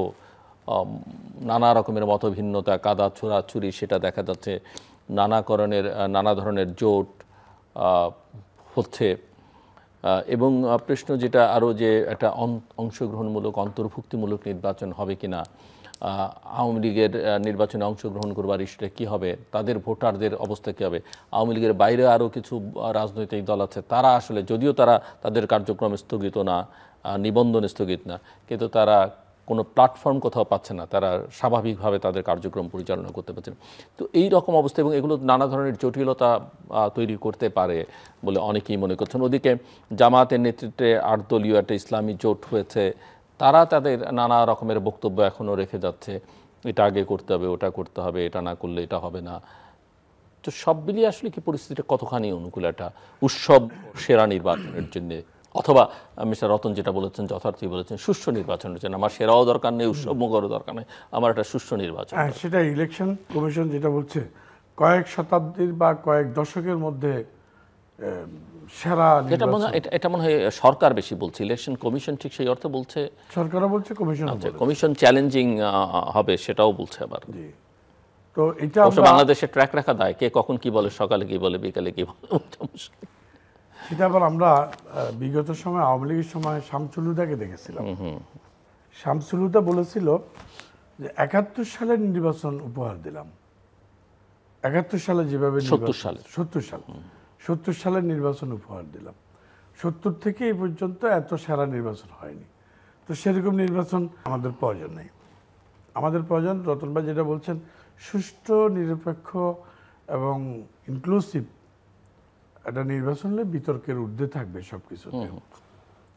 নানা রকমের মতভিন্নতা, কাদা ছোড়াছুরি, সেটা দেখা যাচ্ছে, নানা ধরনের জোট হচ্ছে। এবং প্রশ্ন যেটা আরও, যে একটা অংশগ্রহণমূলক অন্তর্ভুক্তিমূলক নির্বাচন হবে কিনা, আওয়ামী লীগের নির্বাচনে অংশগ্রহণ করবার ইস্যুটা কী হবে, তাদের ভোটারদের অবস্থা কী হবে, আওয়ামী লীগের বাইরে আরও কিছু রাজনৈতিক দল আছে, তারা আসলে যদিও তারা তাদের কার্যক্রম স্থগিত না, নিবন্ধন স্থগিত না, কিন্তু তারা কোনো প্ল্যাটফর্ম কোথাও পাচ্ছে না, তারা স্বাভাবিকভাবে তাদের কার্যক্রম পরিচালনা করতে পারছে না। তো এই রকম অবস্থা, এবং এগুলো নানা ধরনের জটিলতা তৈরি করতে পারে বলে অনেকেই মনে করছেন। ওদিকে জামায়াতের নেতৃত্বে 8 দলীয় একটা ইসলামী জোট হয়েছে, তারা তাদের নানা রকমের বক্তব্য এখনও রেখে যাচ্ছে, এটা আগে করতে হবে, ওটা করতে হবে, এটা না করলে এটা হবে না। তো সব মিলিয়ে আসলে কি পরিস্থিতিটা কতখানি অনুকূল একটা উৎসব সেরা নির্বাচনের জন্য, অথবা মিস্টার রতন যেটা বলেছেন যথার্থই বলেছেন, সুষ্ঠু নির্বাচনের জন্য আমার সেরাও দরকার নেই, উৎসব মুখরও দরকার নেই, আমার একটা সুষ্ঠু নির্বাচন। হ্যাঁ, সেটা ইলেকশন কমিশন যেটা বলছে, কয়েক শতাব্দীর বা কয়েক দশকের মধ্যে সেরা নির্বাচন। এটা মনে হয় সরকার বেশি বলছে, ইলেকশন কমিশন ঠিক সেই অর্থে বলছে, সরকারও বলছে, কমিশন কমিশন চ্যালেঞ্জিং হবে সেটাও বলছে আবার। তো এটা বাংলাদেশের ট্র্যাক রাখা দায়, কে কখন কি বলে, সকালে কি বলে, বিকালে কি বলে, সেটা আবার আমরা বিগত সময় আওয়ামী লীগের সময় শামসুল হুদাকে দেখেছিলাম। শামসুল হুদা বলেছিল যে 71 সালের নির্বাচন উপহার দিলাম, 71 সালে যেভাবে 70 সালের নির্বাচন উপহার দিলাম, 70 থেকে এই পর্যন্ত এত সেরা নির্বাচন হয়নি। তো সেরকম নির্বাচন আমাদের প্রয়োজন নেই। আমাদের প্রয়োজন, রতন ভাই যেটা বলছেন, সুষ্ঠু, নিরপেক্ষ এবং ইনক্লুসিভ একটা নির্বাচন হলে বিতর্কের ঊর্ধ্বে থাকবে সব কিছুতে।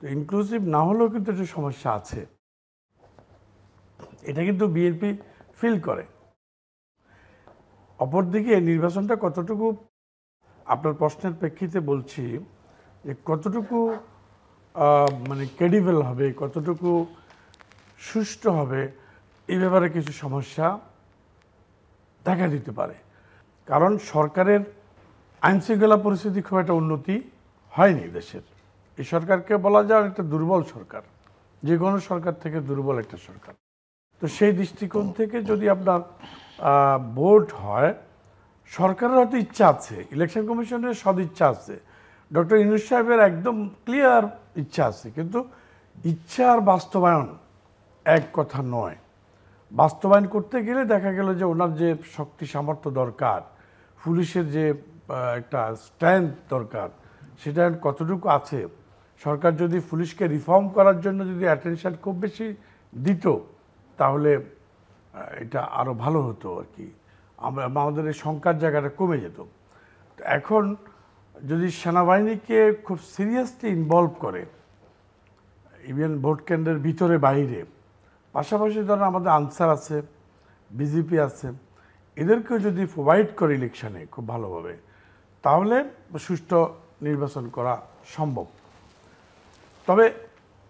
ইনক্লুসিভ না হলেও কিন্তু একটা সমস্যা আছে, এটা কিন্তু বিএনপি ফিল করে। অপরদিকে নির্বাচনটা কতটুকু, আপনার প্রশ্নের প্রেক্ষিতে বলছি যে কতটুকু মানে ক্রেডিবল হবে, কতটুকু সুষ্ঠু হবে, এই ব্যাপারে কিছু সমস্যা দেখা দিতে পারে। কারণ সরকারের আইনশৃঙ্খলা পরিস্থিতি খুব একটা উন্নতি হয়নি দেশের। এই সরকারকে বলা যায় একটা দুর্বল সরকার, যে কোনো সরকার থেকে দুর্বল একটা সরকার। তো সেই দৃষ্টিকোণ থেকে যদি আপনার ভোট হয়, সরকারের হয়তো ইচ্ছা আছে, ইলেকশন কমিশনের সদিচ্ছা আছে, ডক্টর ইউনূস সাহেবের একদম ক্লিয়ার ইচ্ছা আছে, কিন্তু ইচ্ছা আর বাস্তবায়ন এক কথা নয়। বাস্তবায়ন করতে গেলে দেখা গেল যে ওনার যে শক্তি সামর্থ্য দরকার, পুলিশের যে একটা স্ট্রেংথ দরকার, সেটা কতটুকু আছে। সরকার যদি পুলিশকে রিফর্ম করার জন্য যদি অ্যাটেনশন খুব বেশি দিত, তাহলে এটা আরও ভালো হতো আর কি, আমাদের এই শঙ্কার জায়গাটা কমে যেত। এখন যদি সেনাবাহিনীকে খুব সিরিয়াসলি ইনভলভ করে, ইভেন ভোট কেন্দ্রের ভিতরে বাইরে, পাশাপাশি ধরেন আমাদের আনসার আছে, বিজেপি আছে, এদেরকেও যদি প্রোভাইড করে ইলেকশনে খুব ভালোভাবে, তাহলে সুষ্ঠু নির্বাচন করা সম্ভব। তবে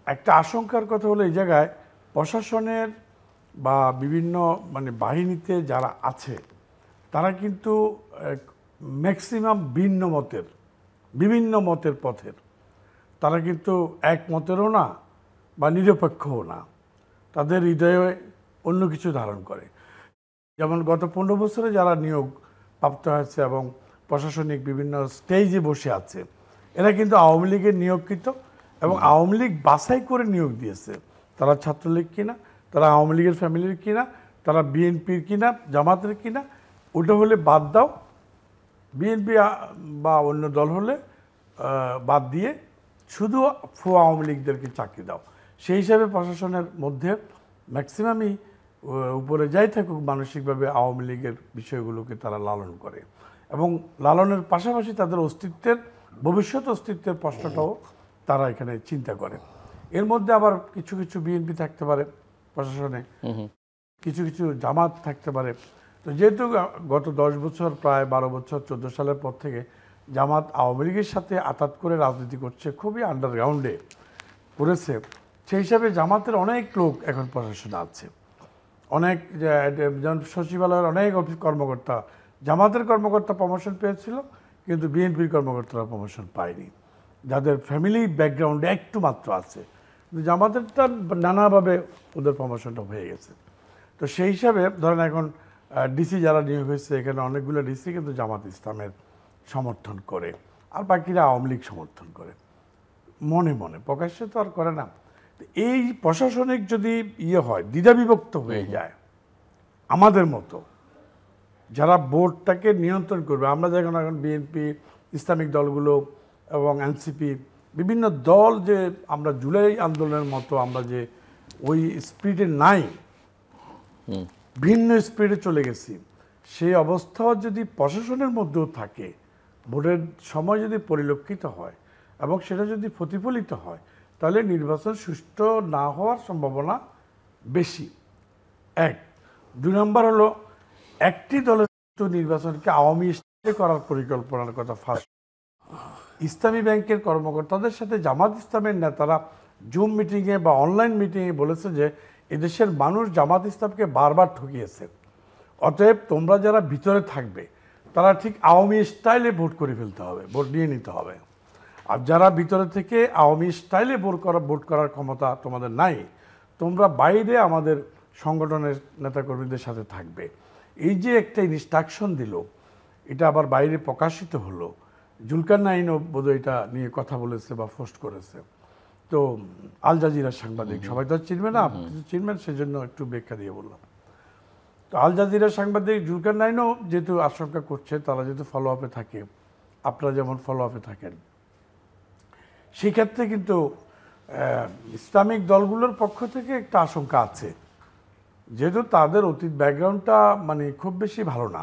একটা আশঙ্কার কথা হলো এই জায়গায় প্রশাসনের বা বিভিন্ন মানে বাহিনীতে যারা আছে তারা কিন্তু ম্যাক্সিমাম বিভিন্ন মতের পথের, তারা কিন্তু এক মতেরও না বা নিরপেক্ষও না, তাদের হৃদয়ে অন্য কিছু ধারণ করে। যেমন গত 15 বছরে যারা নিয়োগ প্রাপ্ত হয়েছে এবং প্রশাসনিক বিভিন্ন স্টেজে বসে আছে, এরা কিন্তু আওয়ামী লীগের নিয়োগকৃত এবং আওয়ামী লীগ বাছাই করে নিয়োগ দিয়েছে। তারা ছাত্রলীগ কিনা, তারা আওয়ামী লীগের ফ্যামিলির কিনা, তারা বিএনপির কিনা, জামাতের কিনা, ওটা হলে বাদ দাও, বিএনপি বা অন্য দল হলে বাদ দিয়ে শুধু আওয়ামী লীগদেরকে চাকরি দাও। সেই হিসাবে প্রশাসনের মধ্যে ম্যাক্সিমামই উপরে যাই থাকুক মানসিকভাবে আওয়ামী লীগের বিষয়গুলোকে তারা লালন করে এবং লালনের পাশাপাশি তাদের অস্তিত্বের, ভবিষ্যৎ অস্তিত্বের প্রশ্নটাও তারা এখানে চিন্তা করে। এর মধ্যে আবার কিছু কিছু বিএনপি থাকতে পারে প্রশাসনে, কিছু কিছু জামাত থাকতে পারে। তো যেহেতু গত 10 বছর, প্রায় 12 বছর, 14 সালের পর থেকে জামাত আওয়ামী লীগের সাথে আঁতাত করে রাজনীতি করছে, খুবই আন্ডারগ্রাউন্ডে করেছে, সেই হিসাবে জামাতের অনেক লোক এখন প্রশাসনে আছে, অনেক যেমন সচিবালয়ের অনেক অফিস কর্মকর্তা, জামাতের কর্মকর্তা প্রমোশন পেয়েছিল, কিন্তু বিএনপির কর্মকর্তারা প্রমোশন পায়নি, যাদের ফ্যামিলি ব্যাকগ্রাউন্ডে একটু মাত্র আছে। কিন্তু জামাতেরটা নানাভাবে ওদের প্রমোশনটা হয়ে গেছে। তো সেই হিসাবে ধরেন এখন ডিসি যারা নিয়োগ হয়েছে, এখানে অনেকগুলো ডিসি কিন্তু জামাত ইসলামের সমর্থন করে, আর বাকিরা আওয়ামী লীগ সমর্থন করে, মনে মনে, প্রকাশ্যে তো আর করে না। এই প্রশাসনিক যদি হয়, দ্বিধাবিভক্ত হয়ে যায়, আমাদের মতো যারা বোর্ডটাকে নিয়ন্ত্রণ করবে, আমরা যখন এখন বিএনপি, ইসলামিক দলগুলো এবং এনসিপি, বিভিন্ন দল যে আমরা জুলাই আন্দোলনের মতো আমরা যে ওই স্পিডে নাই, ভিন্ন স্পিডে চলে গেছি, সেই অবস্থাও যদি প্রশাসনের মধ্যেও থাকে, ভোটের সময় যদি পরিলক্ষিত হয় এবং সেটা যদি প্রতিফলিত হয়, তাহলে নির্বাচন সুষ্ঠু না হওয়ার সম্ভাবনা বেশি। 1, 2 নম্বর হলো একটি দলের নির্বাচনকে আওয়ামী স্টাইলে করার পরিকল্পনার কথা ফার্স্ট। ইসলামী ব্যাংকের কর্মকর্তাদের সাথে জামাত ইসলামের নেতারা জুম মিটিংয়ে বা অনলাইন মিটিংয়ে বলেছে যে এদেশের মানুষ জামাত ইসলামকে বারবার ঠকিয়েছে, অতএব তোমরা যারা ভিতরে থাকবে তারা ঠিক আওয়ামী স্টাইলে ভোট করে ফেলতে হবে, ভোট নিয়ে নিতে হবে। আর যারা ভিতরে থেকে আওয়ামী স্টাইলে ভোট করার ক্ষমতা তোমাদের নাই, তোমরা বাইরে আমাদের সংগঠনের নেতাকর্মীদের সাথে থাকবে। এই যে একটা ইনস্ট্রাকশন দিল, এটা আবার বাইরে প্রকাশিত হলো, জুলকারনাইনও বোধহয় এটা নিয়ে কথা বলেছে বা পোস্ট করেছে। তো আল জাজিরার সাংবাদিক, সবাই তো চিনবে না, চিনবেন, সেজন্য একটু ব্যাখ্যা দিয়ে বললাম। তো আল জাজিরার সাংবাদিক জুলকারনাইনও যেহেতু আশঙ্কা করছে, তারা যেহেতু ফলো আপে থাকে, আপনারা যেমন ফলো আপে থাকেন, সেক্ষেত্রে কিন্তু ইসলামিক দলগুলোর পক্ষ থেকে একটা আশঙ্কা আছে, যেহেতু তাদের অতীত ব্যাকগ্রাউন্ডটা মানে খুব বেশি ভালো না।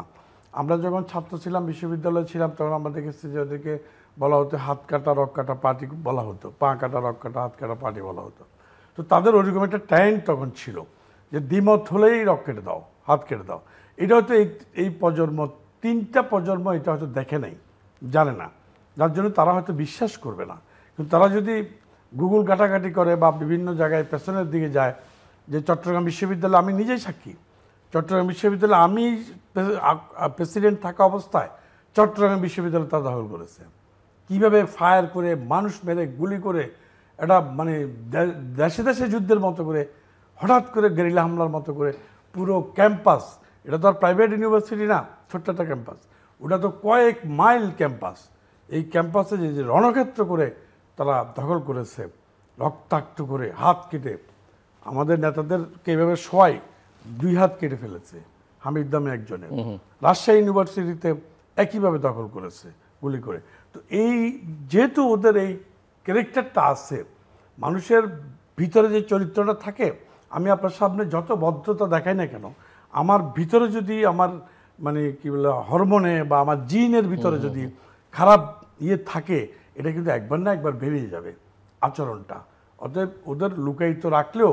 আমরা যখন ছাত্র ছিলাম, বিশ্ববিদ্যালয়ে ছিলাম, তখন আমরা দেখেছি যে ওদেরকে বলা হতো হাত কাটা রক কাটা পার্টি বলা হতো, পা কাটা রক কাটা হাত কাটা পার্টি বলা হতো। তো তাদের ওইরকম একটা ট্রেন্ড তখন ছিল যে দ্বিমত হলেই রক কেটে দাও, হাত কেটে দাও। এটা হয়তো এই প্রজন্ম, 3টা প্রজন্ম এটা হয়তো দেখে নাই, জানে না, যার জন্য তারা হয়তো বিশ্বাস করবে না। কিন্তু তারা যদি গুগল ঘাটাঘাটি করে বা বিভিন্ন জায়গায় পেছনের দিকে যায়, যে চট্টগ্রাম বিশ্ববিদ্যালয়ে, আমি নিজেই সাক্ষী, চট্টগ্রাম বিশ্ববিদ্যালয়ে আমি প্রেসিডেন্ট থাকা অবস্থায় চট্টগ্রাম বিশ্ববিদ্যালয় তারা দখল করেছে, কীভাবে ফায়ার করে, মানুষ মেরে, গুলি করে, এটা মানে দেশে দেশে যুদ্ধের মতো করে, হঠাৎ করে গেরিলা হামলার মতো করে পুরো ক্যাম্পাস, এটা তো আর প্রাইভেট ইউনিভার্সিটি না, ছোট্ট একটা ক্যাম্পাস, ওটা তো কয়েক মাইল ক্যাম্পাস, এই ক্যাম্পাসে যে রণক্ষেত্র করে তারা দখল করেছে, রক্তাক্ত করে, হাত কেটে, আমাদের নেতাদেরকে এইভাবে শোয়াই 2 হাত কেটে ফেলেছে হামিদ নামে একজনের। রাজশাহী ইউনিভার্সিটিতে একইভাবে দখল করেছে গুলি করে। তো এই যেহেতু ওদের এই ক্যারেক্টারটা আছে, মানুষের ভিতরে যে চরিত্রটা থাকে, আমি আপনার সামনে যত ভদ্রতা দেখাই না কেন, আমার ভিতরে যদি আমার মানে কি বলে হরমোনে বা আমার জিনের ভিতরে যদি খারাপ থাকে, এটা কিন্তু একবার না একবার বেরিয়ে যাবে আচরণটা। অতএব ওদের লুকায়িত রাখলেও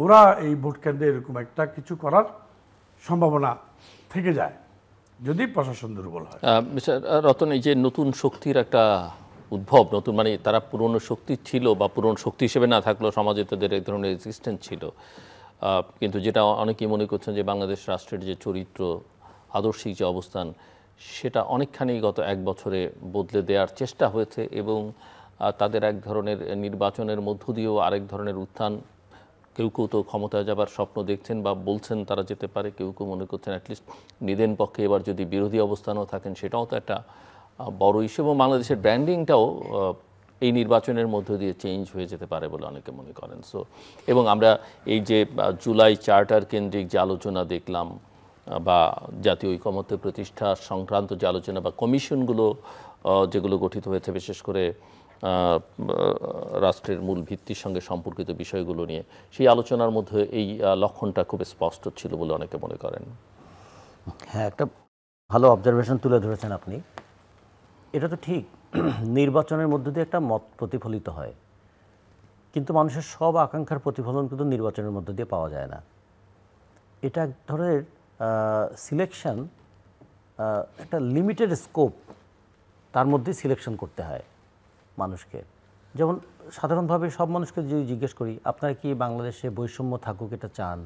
ওরা এই ভোট কেন্দ্রে এরকম একটা কিছু করার সম্ভাবনা থেকে যায় যদি প্রশাসন দুর্বল হয়। মিস্টার রতন, এই যে নতুন শক্তির একটা উদ্ভব, নতুন মানে তারা পুরনো শক্তি ছিল বা পুরনো শক্তি হিসেবে না থাকলেও সমাজে তাদের এক ধরনের এক্সিস্টেন্স ছিল, কিন্তু যেটা অনেকেই মনে করছেন যে বাংলাদেশ রাষ্ট্রের যে চরিত্র, আদর্শিক যে অবস্থান, সেটা অনেকখানি গত এক বছরে বদলে দেওয়ার চেষ্টা হয়েছে এবং তাদের এক ধরনের নির্বাচনের মধ্য দিয়েও আরেক ধরনের উত্থান, কেউ কেউ তো ক্ষমতায় যাবার স্বপ্ন দেখছেন বা বলছেন তারা যেতে পারে, কেউ কেউ মনে করছেন অ্যাটলিস্ট নিদেন পক্ষে এবার যদি বিরোধী অবস্থানও থাকেন সেটাও তো একটা বড় ইস্যু এবং বাংলাদেশের ব্র্যান্ডিংটাও এই নির্বাচনের মধ্য দিয়ে চেঞ্জ হয়ে যেতে পারে বলে অনেকে মনে করেন। সো এবং আমরা এই যে জুলাই চার্টার কেন্দ্রিক যে আলোচনা দেখলাম বা জাতীয় ঐকমত্য প্রতিষ্ঠা সংক্রান্ত যে আলোচনা বা কমিশনগুলো যেগুলো গঠিত হয়েছে বিশেষ করে রাষ্ট্রের মূল ভিত্তির সঙ্গে সম্পর্কিত বিষয়গুলো নিয়ে, সেই আলোচনার মধ্যে এই লক্ষণটা খুব স্পষ্ট ছিল বলে অনেকে মনে করেন। হ্যাঁ, একটা ভালো অবজারভেশন তুলে ধরেছেন আপনি। এটা তো ঠিক, নির্বাচনের মধ্য দিয়ে একটা মত প্রতিফলিত হয়, কিন্তু মানুষের সব আকাঙ্ক্ষার প্রতিফলন কিন্তু নির্বাচনের মধ্য দিয়ে পাওয়া যায় না। এটা এক ধরনের সিলেকশন, একটা লিমিটেড স্কোপ, তার মধ্যেই সিলেকশন করতে হয় মানুষকে। যেমন সাধারণভাবে সব মানুষকে যদি জিজ্ঞেস করি, আপনারা কি বাংলাদেশে বৈষম্য থাকুক এটা চান?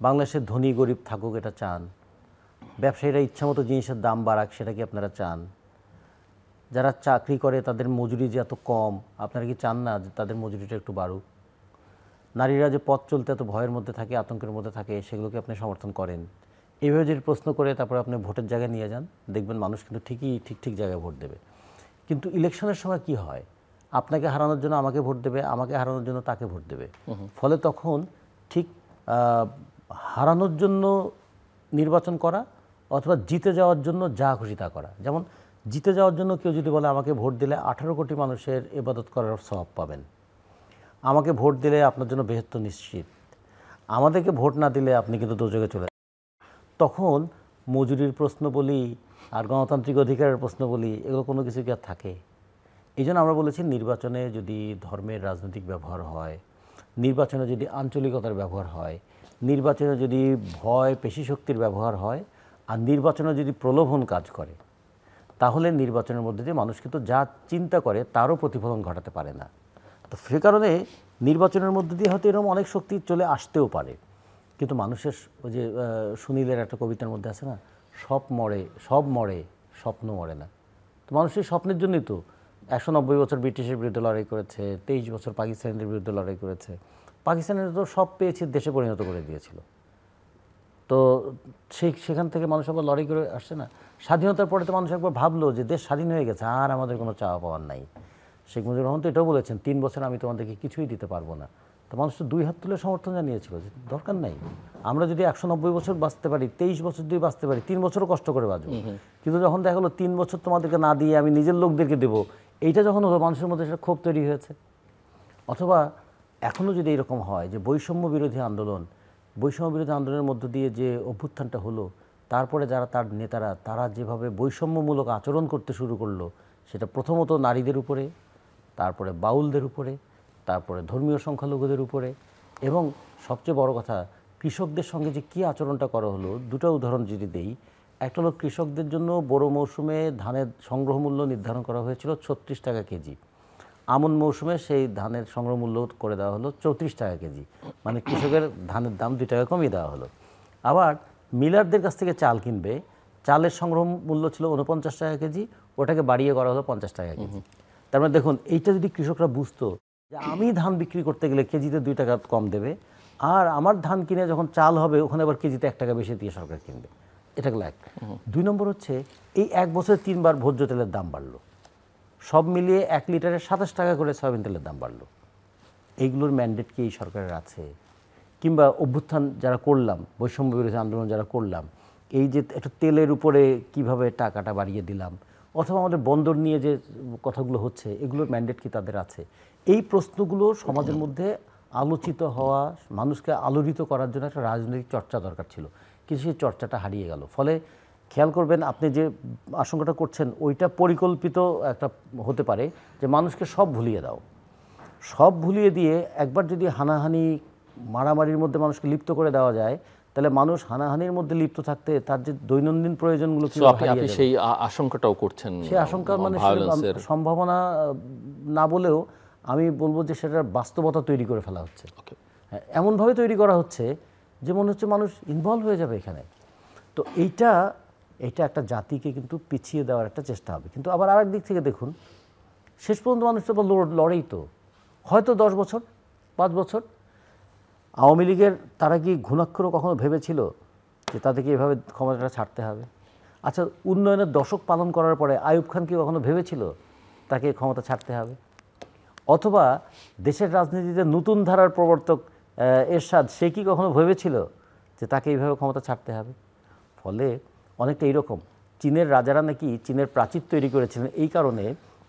বাংলাদেশে ধনী গরিব থাকুক এটা চান? ব্যবসায়ীরা ইচ্ছামতো জিনিসের দাম বাড়াক সেটা কি আপনারা চান? যারা চাকরি করে তাদের মজুরি যে এত কম, আপনারা কি চান না যে তাদের মজুরিটা একটু বাড়ুক? নারীরা যে পথ চলতে এত ভয়ের মধ্যে থাকে, আতঙ্কের মধ্যে থাকে, সেগুলোকে আপনি সমর্থন করেন? এইভাবে যদি প্রশ্ন করে তারপরে আপনি ভোটের জায়গায় নিয়ে যান, দেখবেন মানুষ কিন্তু ঠিকই ঠিক জায়গায় ভোট দেবে। কিন্তু ইলেকশনের সময় কি হয়, আপনাকে হারানোর জন্য আমাকে ভোট দেবে, আমাকে হারানোর জন্য তাকে ভোট দেবে। ফলে তখন ঠিক হারানোর জন্য নির্বাচন করা অথবা জিতে যাওয়ার জন্য যা খুশি তা করা। যেমন জিতে যাওয়ার জন্য কেউ যদি বলে আমাকে ভোট দিলে 18 কোটি মানুষের ইবাদত করার সওয়াব পাবেন, আমাকে ভোট দিলে আপনার জন্য বেহেশত নিশ্চিত, আমাদেরকে ভোট না দিলে আপনি কিন্তু দোজখে চলে যাবেন, তখন মজুরির প্রশ্ন বলি আর গণতান্ত্রিক অধিকারের প্রশ্ন বলি, এগুলো কোনো কিছু কি আর থাকে? এই জন্য আমরা বলেছি নির্বাচনে যদি ধর্মের রাজনৈতিক ব্যবহার হয়, নির্বাচনে যদি আঞ্চলিকতার ব্যবহার হয়, নির্বাচনে যদি ভয় পেশি শক্তির ব্যবহার হয়, আর নির্বাচনে যদি প্রলোভন কাজ করে, তাহলে নির্বাচনের মধ্যে দিয়ে মানুষ কিন্তু যা চিন্তা করে তারও প্রতিফলন ঘটাতে পারে না। তো সে কারণে নির্বাচনের মধ্যে দিয়ে হয়তো এরকম অনেক শক্তি চলে আসতেও পারে, কিন্তু মানুষের ওই যে সুনীলের একটা কবিতার মধ্যে আছে না, সব মরে স্বপ্ন মরে না। তো মানুষের স্বপ্নের জন্যই তো 190 বছর ব্রিটিশের বিরুদ্ধে লড়াই করেছে, 23 বছর পাকিস্তানের বিরুদ্ধে লড়াই করেছে। পাকিস্তানের তো সব পেয়েছে, দেশে পরিণত করে দিয়েছিল। তো সেখান থেকে মানুষ আবার লড়াই করে আসছে না। স্বাধীনতার পরে তো মানুষ একবার ভাবলো যে দেশ স্বাধীন হয়ে গেছে, আর আমাদের কোনো চাওয়া পাওয়ার নাই। শেখ মুজিবুর রহমান তো এটাও বলেছেন, 3 বছর আমি তোমাদেরকে কিছুই দিতে পারবো না। তো মানুষ তো 2 হাত তুলে সমর্থন জানিয়েছিল যে দরকার নাই, আমরা যদি 190 বছর বাঁচতে পারি, 23 বছর যদি বাঁচতে পারি, 3 বছরও কষ্ট করে বাঁচবো। কিন্তু যখন দেখা গেলো 3 বছর তোমাদেরকে না দিয়ে আমি নিজের লোকদেরকে দেবো, এইটা যখন হলো মানুষের মধ্যে সেটা ক্ষোভ তৈরি হয়েছে। অথবা এখনও যদি এরকম হয় যে বৈষম্য বিরোধী আন্দোলনের মধ্য দিয়ে যে অভ্যুত্থানটা হলো, তারপরে যারা তার নেতারা তারা যেভাবে বৈষম্যমূলক আচরণ করতে শুরু করলো, সেটা প্রথমত নারীদের উপরে, তারপরে বাউলদের উপরে, তারপরে ধর্মীয় সংখ্যালঘুদের উপরে, এবং সবচেয়ে বড় কথা কৃষকদের সঙ্গে যে কী আচরণটা করা হলো। দুটো উদাহরণ যদি দেই, একটা হলো কৃষকদের জন্য বড় মৌসুমে ধানের সংগ্রহ মূল্য নির্ধারণ করা হয়েছিল 36 টাকা কেজি, আমন মৌসুমে সেই ধানের সংগ্রহ মূল্য করে দেওয়া হলো 34 টাকা কেজি, মানে কৃষকের ধানের দাম 2 টাকা কমিয়ে দেওয়া হলো। আবার মিলারদের কাছ থেকে চাল কিনবে, চালের সংগ্রহ মূল্য ছিল 49 টাকা কেজি, ওটাকে বাড়িয়ে করা হলো 50 টাকা কেজি। তার মানে দেখুন, এইটা যদি কৃষকরা বুঝতো যে আমি ধান বিক্রি করতে গেলে কেজিতে 2 টাকা কম দেবে, আর আমার ধান কিনে যখন চাল হবে ওখানে আবার কেজিতে 1 টাকা বেশি দিয়ে সরকার কিনবে, এটা গেল এক। 2 নম্বর হচ্ছে এই 1 বছরে 3 বার ভোজ্য তেলের দাম বাড়লো, সব মিলিয়ে 1 লিটারে 27 টাকা করে সয়াবিন তেলের দাম বাড়লো। এইগুলোর ম্যান্ডেট কি এই সরকারের আছে? কিংবা অভ্যুত্থান যারা করলাম, বৈষম্য বিরোধী আন্দোলন যারা করলাম, এই যে একটা তেলের উপরে কিভাবে টাকাটা বাড়িয়ে দিলাম, অথবা আমাদের বন্দর নিয়ে যে কথাগুলো হচ্ছে, এগুলোর ম্যান্ডেট কি তাদের আছে? এই প্রশ্নগুলো সমাজের মধ্যে আলোচিত হওয়া, মানুষকে আলোড়িত করার জন্য একটা রাজনৈতিক চর্চা দরকার ছিল, কিন্তু সেই চর্চাটা হারিয়ে গেল। ফলে খেয়াল করবেন, আপনি যে আশঙ্কাটা করছেন ওইটা পরিকল্পিত একটা হতে পারে, যে মানুষকে সব ভুলিয়ে দাও, সব ভুলিয়ে দিয়ে একবার যদি হানাহানি মারামারির মধ্যে মানুষকে লিপ্ত করে দেওয়া যায়, তাহলে মানুষ হানাহানির মধ্যে লিপ্ত থাকতে তার যে দৈনন্দিন প্রয়োজনগুলো So, আপনি সেই আশঙ্কাটাও করছেন, সেই আশঙ্কা মানে violence-এর। সম্ভাবনা না বলেও আমি বলবো যে সেটার বাস্তবতা তৈরি করে ফেলা হচ্ছে। Okay. হ্যাঁ, এমনভাবে তৈরি করা হচ্ছে যে মনে হচ্ছে মানুষ ইনভলভ হয়ে যাবে এখানে। তো এইটা একটা জাতিকে কিন্তু পিছিয়ে দেওয়ার একটা চেষ্টা হবে। কিন্তু আবার আরেক দিক থেকে দেখুন, শেষ পর্যন্ত মানুষ তো লড়েই তো, হয়তো 10 বছর 5 বছর। আওয়ামী লীগের তারা কি ঘুণাক্ষরও কখনো ভেবেছিল যে তাদেরকে এভাবে ক্ষমতাটা ছাড়তে হবে? আচ্ছা, উন্নয়নের দশক পালন করার পরে আইয়ুব খান কি কখনো ভেবেছিল তাকে ক্ষমতা ছাড়তে হবে? অথবা দেশের রাজনীতিতে নতুন ধারার প্রবর্তক এরশাদ, সে কি কখনো ভেবেছিল যে তাকে এইভাবে ক্ষমতা ছাড়তে হবে? ফলে অনেকটা এইরকম, চীনের রাজারা নাকি চীনের প্রাচীর তৈরি করেছিলেন এই কারণে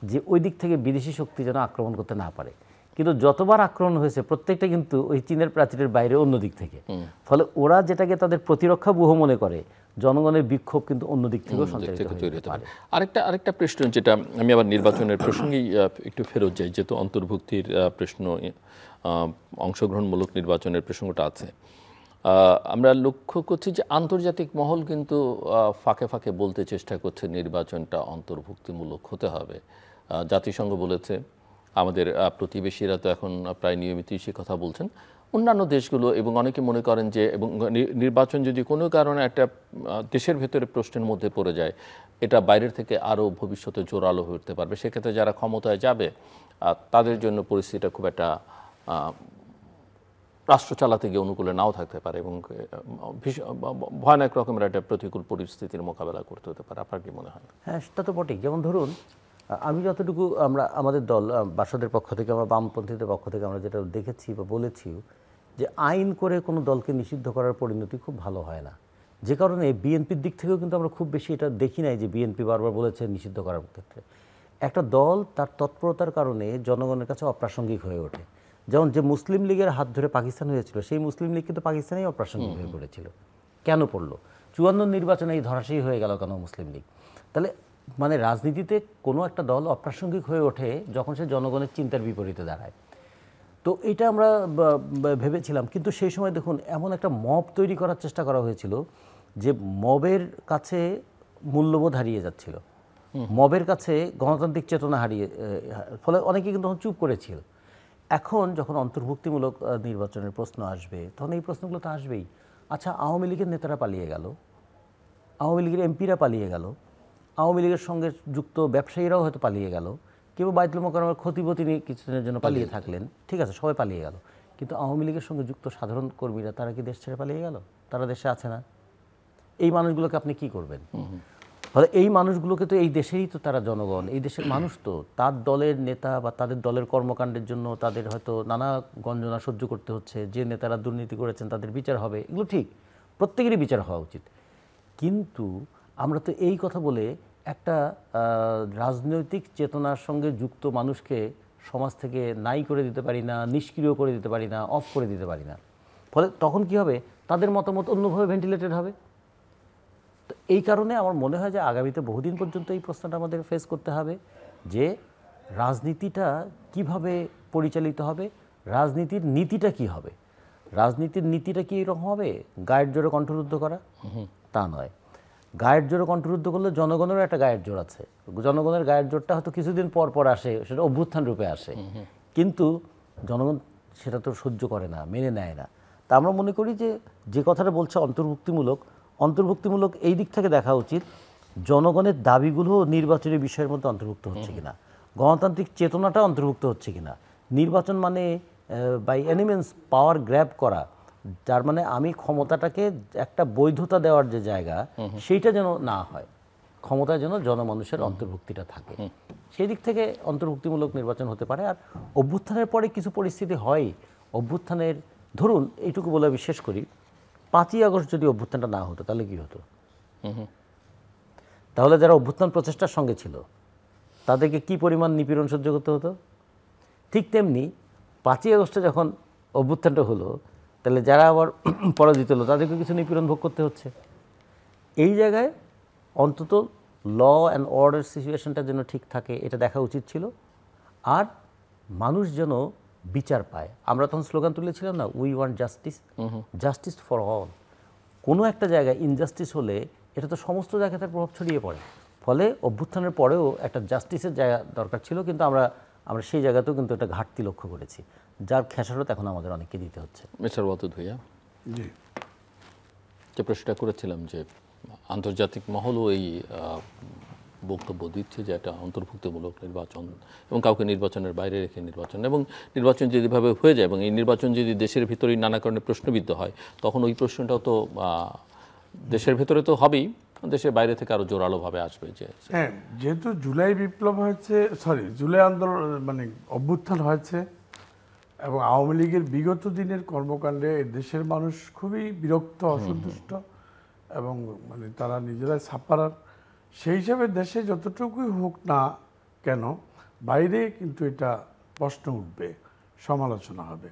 যে ওই দিক থেকে বিদেশি শক্তি যেন আক্রমণ করতে না পারে। কিন্তু যতবার আক্রমণ হয়েছে প্রত্যেকটা কিন্তু ওই চীনের প্রাচীরের বাইরে অন্য দিক থেকে। ফলে ওরা যেটাকে তাদের প্রতিরক্ষা ব্যূহ মনে করে, জনগণের বিক্ষোভ কিন্তু অন্য দিক থেকেও সঞ্চারিত হতে পারে। আরেকটা প্রশ্ন, যেটা আমি আবার নির্বাচনের প্রসঙ্গেই একটু ফেরত যাই, যেহেতু অন্তর্ভুক্তির প্রশ্ন, অংশগ্রহণমূলক নির্বাচনের প্রসঙ্গটা আছে। আমরা লক্ষ্য করছি যে আন্তর্জাতিক মহল কিন্তু ফাঁকে ফাঁকে বলতে চেষ্টা করছে নির্বাচনটা অন্তর্ভুক্তিমূলক হতে হবে। জাতিসংঘ বলেছে, আমাদের প্রতিবেশীরা তো এখন প্রায় নিয়মিতই সে কথা বলছেন, অন্যান্য দেশগুলো, এবং অনেকে মনে করেন যে এবং নির্বাচন যদি কোনো কারণে একটা দেশের ভেতরে প্রশ্নের মধ্যে পড়ে যায়, এটা বাইরের থেকে আরও ভবিষ্যতে জোরালো হয়ে উঠতে পারবে। সেক্ষেত্রে যারা ক্ষমতায় যাবে তাদের জন্য পরিস্থিতিটা খুব একটা রাষ্ট্র চালাতে গিয়ে অনুকূলে নাও থাকতে পারে এবং ভয়ানক রকমের একটা প্রতিকূল পরিস্থিতির মোকাবেলা করতে হতে পারে। আপনার কি মনে হয়? হ্যাঁ, সেটা তো বটেই। যেমন ধরুন, আমি যতটুকু আমাদের দল বাসদের পক্ষ থেকে, আমরা বামপন্থীদের পক্ষ থেকে আমরা যেটা দেখেছি বা বলেছিও, যে আইন করে কোনো দলকে নিষিদ্ধ করার পরিণতি খুব ভালো হয় না। যে কারণে বিএনপির দিক থেকেও কিন্তু আমরা খুব বেশি এটা দেখি নাই যে বিএনপি বারবার বলেছে নিষিদ্ধ করার ক্ষেত্রে। একটা দল তার তৎপরতার কারণে জনগণের কাছে অপ্রাসঙ্গিক হয়ে ওঠে। যেমন যে মুসলিম লীগের হাত ধরে পাকিস্তান হয়েছিল, সেই মুসলিম লীগ কিন্তু পাকিস্তানেই অপ্রাসঙ্গিক হয়ে পড়েছিল। কেন পড়লো? 54 নির্বাচনে এই ধরাশায়ী হয়ে গেল কেন মুসলিম লীগ? তাহলে মানে রাজনীতিতে কোনো একটা দল অপ্রাসঙ্গিক হয়ে ওঠে যখন সে জনগণের চিন্তার বিপরীতে দাঁড়ায়। তো এটা আমরা ভেবেছিলাম, কিন্তু সেই সময় দেখুন এমন একটা মব তৈরি করার চেষ্টা করা হয়েছিল যে মবের কাছে মূল্যবোধ হারিয়ে যাচ্ছিল, মবের কাছে গণতান্ত্রিক চেতনা হারিয়ে, ফলে অনেকে কিন্তু চুপ করেছিল। এখন যখন অন্তর্ভুক্তিমূলক নির্বাচনের প্রশ্ন আসবে, তখন এই প্রশ্নগুলো তো আসবেই। আচ্ছা, আওয়ামী লীগের নেতারা পালিয়ে গেল, আওয়ামী লীগের এমপিরা পালিয়ে গেল, আওয়ামী লীগের সঙ্গে যুক্ত ব্যবসায়ীরাও হয়তো পালিয়ে গেল, কেউ বাইতুল মোকাররমের ক্ষতিপতি নিয়ে কিছুদিনের জন্য পালিয়ে থাকলেন, ঠিক আছে, সবাই পালিয়ে গেল। কিন্তু আওয়ামী লীগের সঙ্গে যুক্ত সাধারণ কর্মীরা, তারা কি দেশ ছেড়ে পালিয়ে গেল? তারা দেশে আছে না? এই মানুষগুলোকে আপনি কি করবেন? ফলে এই মানুষগুলোকে তো এই দেশেরই তো তারা জনগণ, এই দেশের মানুষ, তো তার দলের নেতা বা তাদের দলের কর্মকাণ্ডের জন্য তাদের হয়তো নানা গঞ্জনা সহ্য করতে হচ্ছে। যে নেতারা দুর্নীতি করেছেন তাদের বিচার হবে, এগুলো ঠিক, প্রত্যেকেরই বিচার হওয়া উচিত। কিন্তু আমরা তো এই কথা বলে একটা রাজনৈতিক চেতনার সঙ্গে যুক্ত মানুষকে সমাজ থেকে নাই করে দিতে পারি না, নিষ্ক্রিয় করে দিতে পারি না, অফ করে দিতে পারি না। ফলে তখন কি হবে? তাদের মতামত অন্যভাবে ভেন্টিলেটেড হবে। তো এই কারণে আমার মনে হয় যে আগামীতে বহুদিন পর্যন্ত এই প্রশ্নটা আমাদের ফেস করতে হবে যে রাজনীতিটা কিভাবে পরিচালিত হবে, রাজনীতির নীতিটা কি হবে। রাজনীতির নীতিটা কি এরকম হবে গায়ের জোরে কণ্ঠরুদ্ধ করা? তা নয়। গায়ের জোরে কণ্ঠরুদ্ধ করলে জনগণেরও একটা গায়ের জোর আছে, জনগণের গায়ের জোরটা হয়তো কিছুদিন পর পর আসে, সেটা অভ্যুত্থান রূপে আসে, কিন্তু জনগণ সেটা তো সহ্য করে না, মেনে নেয় না। তা আমরা মনে করি যে কথাটা বলছে অন্তর্ভুক্তিমূলক এই দিক থেকে দেখা উচিত, জনগণের দাবিগুলো নির্বাচনী বিষয়ের মধ্যে অন্তর্ভুক্ত হচ্ছে কিনা, গণতান্ত্রিক চেতনাটা অন্তর্ভুক্ত হচ্ছে কিনা। নির্বাচন মানে by any means power grab করা, যার মানে আমি ক্ষমতাটাকে একটা বৈধতা দেওয়ার যে জায়গা, সেইটা যেন না হয়, ক্ষমতায় যেন জনমানুষের অন্তর্ভুক্তিটা থাকে। সেই দিক থেকে অন্তর্ভুক্তিমূলক নির্বাচন হতে পারে। আর অভ্যুত্থানের পরে কিছু পরিস্থিতি হয়, অভ্যুত্থানের ধরুন এইটুকু বলে আমি শেষ করি, 5ই আগস্ট যদি অভ্যুত্থানটা না হতো তাহলে কি হতো? তাহলে যারা অভ্যুত্থান প্রচেষ্টার সঙ্গে ছিল তাদেরকে কি পরিমাণ নিপীড়ন সহ্য করতে হতো? ঠিক তেমনি 5ই আগস্টে যখন অভ্যুত্থানটা হলো, তাহলে যারা আবার পরাজিত হলো তাদেরকে কিছু নিপীড়ন ভোগ করতে হচ্ছে। এই জায়গায় অন্তত ল অ্যান্ড অর্ডার সিচুয়েশনটা যেন ঠিক থাকে, এটা দেখা উচিত ছিল। আর মানুষ যেন বিচার পায়। আমরা তখন স্লোগান তুলেছিলাম না, we want justice, justice for all. কোনো একটা জায়গায় ইনজাস্টিস হলে এটা তো সমস্ত জায়গায় তার প্রভাব ছড়িয়ে পড়ে। ফলে অভ্যুত্থানের পরেও একটা জাস্টিসের জায়গা দরকার ছিল, কিন্তু আমরা সেই জায়গাতেও কিন্তু একটা ঘাটতি লক্ষ্য করেছি, যার খেসারত এখন আমাদের অনেককে দিতে হচ্ছে। মিস্টার ওয়াদুদ ভাইয়া, জি, যে প্রশ্নটা করেছিলাম যে আন্তর্জাতিক মহলও এই বক্তব্য দিচ্ছে যে একটা অন্তর্ভুক্তিমূলক নির্বাচন এবং কাউকে নির্বাচনের বাইরে রেখে নির্বাচন, এবং নির্বাচন যেভাবে হয়ে যায় এবং এই নির্বাচন যদি দেশের ভিতরেই নানা কারণে প্রশ্নবিদ্ধ হয়, তখন ওই প্রশ্নটাও তো দেশের ভিতরে তো হবেই, দেশের বাইরে থেকে আরও জোরালোভাবে আসবে। যে হ্যাঁ, যেহেতু জুলাই বিপ্লব হয়েছে, জুলাই আন্দোলন মানে অভ্যুত্থান হয়েছে এবং আওয়ামী লীগের বিগত দিনের কর্মকাণ্ডে দেশের মানুষ খুবই বিরক্ত, অসন্তুষ্ট এবং মানে তারা নিজেরাই ছাপ্পারার। সেই হিসাবে দেশে যতটুকুই হোক না কেন, বাইরে কিন্তু এটা প্রশ্ন উঠবে, সমালোচনা হবে।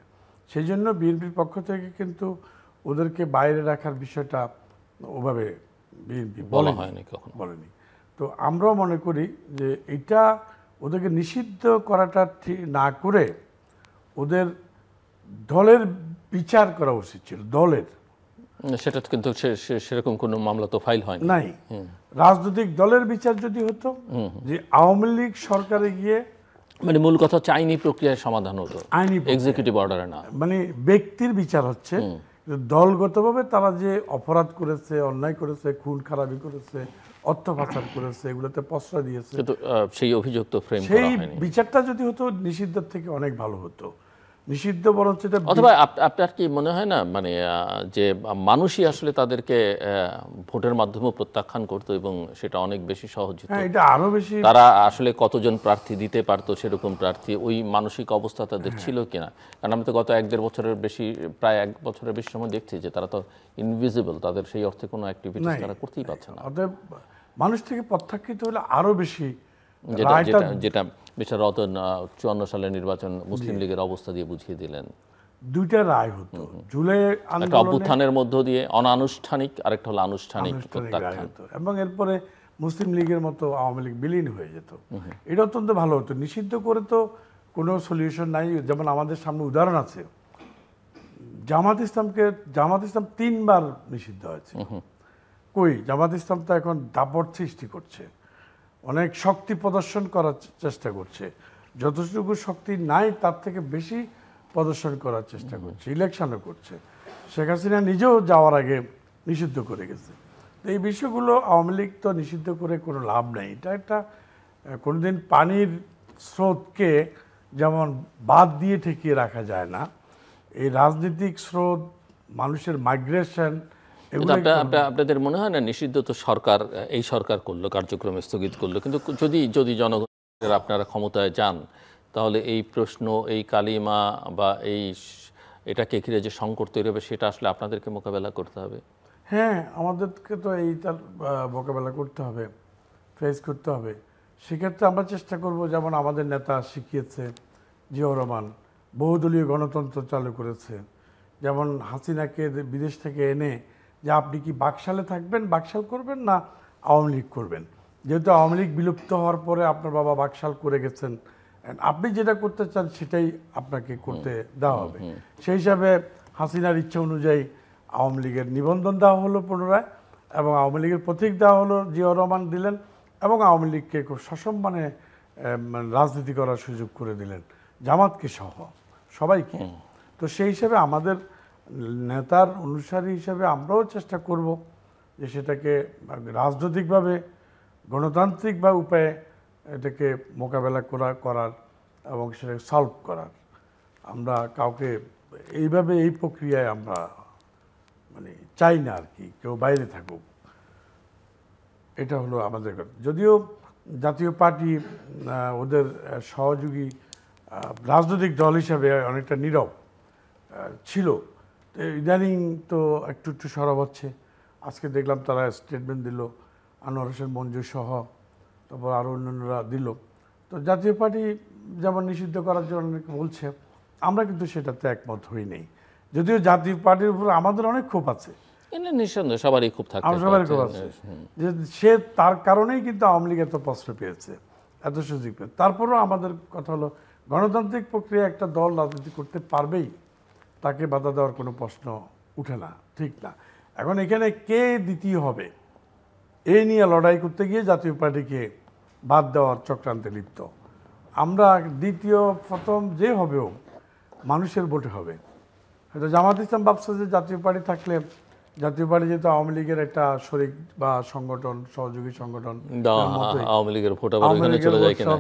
সেই জন্য বিএনপির পক্ষ থেকে কিন্তু ওদেরকে বাইরে রাখার বিষয়টা ওভাবে বিএনপি বলা হয়নি, কখনো বলেনি। তো আমরাও মনে করি যে এটা ওদেরকে নিষিদ্ধ করাটা ঠিক না করে ওদের দলের বিচার করা উচিত ছিল, দলের। সেটা কিন্তু সেরকম কোনো মামলা তো ফাইল হয়নি। নাই, রাজনৈতিক দলের বিচার যদি হতো, যে আওয়ামী লীগ সরকারে গিয়ে মানে মূল কথা হচ্ছে আইনি প্রক্রিয়ায় সমাধান হতো, আইনি এক্সিকিউটিভ অর্ডারে না। মানে ব্যক্তির বিচার হচ্ছে, দলগতভাবে তারা যে অপরাধ করেছে, অন্যায় করেছে, খুন খারাপি করেছে, অর্থ পাচার করেছে, এগুলোতে প্রশ্রয় দিয়েছে, কিন্তু সেই অভিযোগ তো ফ্রেম করা সেই হয়নি। বিচারটা যদি হতো নিষিদ্ধের থেকে অনেক ভালো হতো। নিষিদ্ধ বরঞ্চ এটা অথবা আপনার কি মনে হয় না মানে যে মানুষই আসলে তাদেরকে ভোটের মাধ্যমে প্রত্যাখ্যান করতো এবং সেটা অনেক বেশি সহজ হতো? হ্যাঁ, এটা আরো বেশি। তারা আসলে কতজন প্রার্থী দিতে পারতো সেরকম প্রার্থী, ওই মানসিক অবস্থা তাদের ছিল কিনা? কারণ আমি তো গত 1-1.5 বছরের বেশি, প্রায় 1 বছরের বেশি সময় দেখছি যে তারা তো ইনভিজিবল, তাদের সেই অর্থে কোনো অ্যাক্টিভিটিস তারা করতেই পারছে না। অতএব মানুষ থেকে প্রত্যাখ্যিত হলে আরো বেশি যেটা মিস্টার রতন 54 সালের নির্বাচন মুসলিম লীগের অবস্থা দিয়ে বুঝিয়ে দিলেন। দুইটা রায় হতো, জুলাই একটা আন্দোলনে অভ্যুত্থানের মধ্য দিয়ে অনানুষ্ঠানিক, আরেকটা হলো আনুষ্ঠানিক রায় প্রত্যাখ্যান। হতো এবং এরপরে মুসলিম লীগের মতো আওয়ামী লীগ বিলীন হয়ে যেত। এটা অত্যন্ত ভালো হতো। নিষিদ্ধ করে তো কোনো সলিউশন নাই। যেমন আমাদের সামনে উদাহরণ আছে, জামাত ইসলাম 3 বার নিষিদ্ধ হয়েছে। কই, জামাত ইসলাম তো এখন দাপট সৃষ্টি করছে, অনেক শক্তি প্রদর্শন করার চেষ্টা করছে, যতটুকু শক্তি নাই তার থেকে বেশি প্রদর্শন করার চেষ্টা করছে, ইলেকশনও করছে। শেখ হাসিনা নিজেও যাওয়ার আগে নিষিদ্ধ করে গেছে। তো এই বিষয়গুলো আওয়ামী লীগ তো নিষিদ্ধ করে কোনো লাভ নেই। এটা একটা কোনোদিন পানির স্রোতকে যেমন বাদ দিয়ে ঠেকিয়ে রাখা যায় না, এই রাজনৈতিক স্রোত, মানুষের মাইগ্রেশন, আপনাদের মনে হয় না নিষিদ্ধ তো সরকার, এই সরকার করলো, কার্যক্রম স্থগিত করলো, কিন্তু যদি জনগণের আপনারা ক্ষমতায় যান, তাহলে এই প্রশ্ন, এই কালিমা বা এটাকে ঘিরে যে সংকট তৈরি হবে, সেটা আসলে আপনাদেরকে মোকাবেলা করতে হবে? হ্যাঁ, আমাদেরকে তো এইটার মোকাবেলা করতে হবে, ফেস করতে হবে। সেক্ষেত্রে আমরা চেষ্টা করব, যেমন আমাদের নেতা শিখিয়েছে, জিয়াউর রহমান বহুদলীয় গণতন্ত্র চালু করেছে। যেমন হাসিনাকে বিদেশ থেকে এনে যে আপনি কি বাকশালে থাকবেন, বাকশাল করবেন না আওয়ামী লীগ করবেন, যেহেতু আওয়ামী লীগ বিলুপ্ত হওয়ার পরে আপনার বাবা বাকশাল করে গেছেন, আপনি যেটা করতে চান সেটাই আপনাকে করতে দেওয়া হবে। সেই হিসাবে হাসিনার ইচ্ছা অনুযায়ী আওয়ামী লীগের নিবন্ধন দেওয়া হলো পুনরায়, এবং আওয়ামী লীগের প্রতীক দেওয়া হলো, জিয়াউর রহমান দিলেন, এবং আওয়ামী লীগকে খুব সসম্মানে রাজনীতি করার সুযোগ করে দিলেন, জামাতকে সহ সবাইকে। তো সেই হিসাবে আমাদের নেতার অনুসারী হিসাবে আমরাও চেষ্টা করব যে সেটাকে রাজনৈতিকভাবে, গণতান্ত্রিক বা উপায়ে এটাকে মোকাবেলা করার এবং সেটাকে সলভ করার। আমরা কাউকে এইভাবে, এই প্রক্রিয়ায় আমরা মানে চাই না আর কি কেউ বাইরে থাকুক। এটা হলো আমাদের কথা। যদিও জাতীয় পার্টি ওদের সহযোগী রাজনৈতিক দল হিসাবে অনেকটা নীরব ছিল, ইদানিং তো একটু সরব হচ্ছে। আজকে দেখলাম তারা স্টেটমেন্ট দিল, আনোয়ার হোসেন মঞ্জু সহ, তারপর আরও অন্যান্যরা দিল। তো জাতীয় পার্টি যেমন নিষিদ্ধ করার জন্য অনেকে বলছে, আমরা কিন্তু সেটাতে একমত হই নাই। যদিও জাতীয় পার্টির উপর আমাদের অনেক ক্ষোভ আছে, নিঃসন্দেহে সবারই খুব থাকে, সবারই ক্ষোভ আছে যে সে তার কারণেই কিন্তু আওয়ামী লীগ এত প্রশ্রয় পেয়েছে, এত সুযোগ পেয়েছে। তারপরেও আমাদের কথা হলো গণতান্ত্রিক প্রক্রিয়া একটা দল রাজনীতি করতে পারবেই, তাকে বাধা দেওয়ার কোনো প্রশ্ন উঠে না, ঠিক না। এখন এখানে কে দ্বিতীয় হবে এই নিয়ে লড়াই করতে গিয়ে জাতীয় পার্টিকে বাদ দেওয়ার চক্রান্তে লিপ্ত। আমরা দ্বিতীয় প্রথম যে হবেও মানুষের ভোটে হবে। হয়তো জামাত ইসলাম ভাবছে যে জাতীয় পার্টি থাকলে, জাতীয় পার্টি যেহেতু আওয়ামী লীগের একটা শরিক বা সংগঠন, সহযোগী সংগঠন, আওয়ামী লীগের ভোট আবার ওখানে চলে যায় কিনা,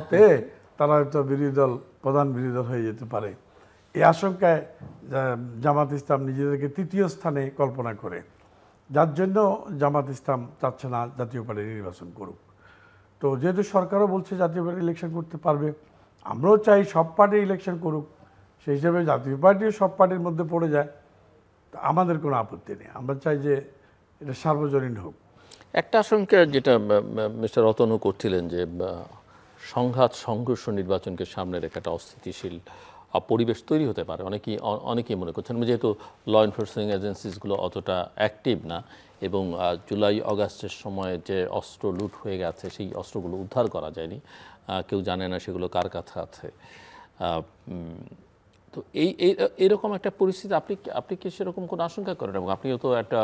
তারা হয়তো বিরোধী দল, প্রধান বিরোধী দল হয়ে যেতে পারে। এই আশঙ্কায় জামাত ইসলাম নিজেদেরকে তৃতীয় স্থানে কল্পনা করে, যার জন্য জামাত ইসলাম চাচ্ছে না জাতীয় পার্টি নির্বাচন করুক। তো যেহেতু সরকারও বলছে জাতীয় পার্টি ইলেকশন করতে পারবে, আমরাও চাই সব পার্টি ইলেকশন করুক, সেই হিসাবে জাতীয় পার্টিও সব পার্টির মধ্যে পড়ে যায়, আমাদের কোনো আপত্তি নেই। আমরা চাই যে এটা সার্বজনীন হোক। একটা আশঙ্কা যেটা মিস্টার রতনও করছিলেন যে সংঘাত সংঘর্ষ নির্বাচনকে সামনে রেখে একটা অস্থিতিশীল পরিবেশ তৈরি হতে পারে, অনেকেই মনে করছেন, যেহেতু ল এনফোর্সিং এজেন্সিসগুলো অতটা অ্যাক্টিভ না এবং জুলাই অগাস্টের সময় যে অস্ত্র লুট হয়ে গেছে সেই অস্ত্রগুলো উদ্ধার করা যায়নি, কেউ জানে না সেগুলো কার কাছে আছে। তো এইরকম একটা পরিস্থিতি আপনি কি সেরকম কোনো আশঙ্কা করেন? এবং আপনিও তো একটা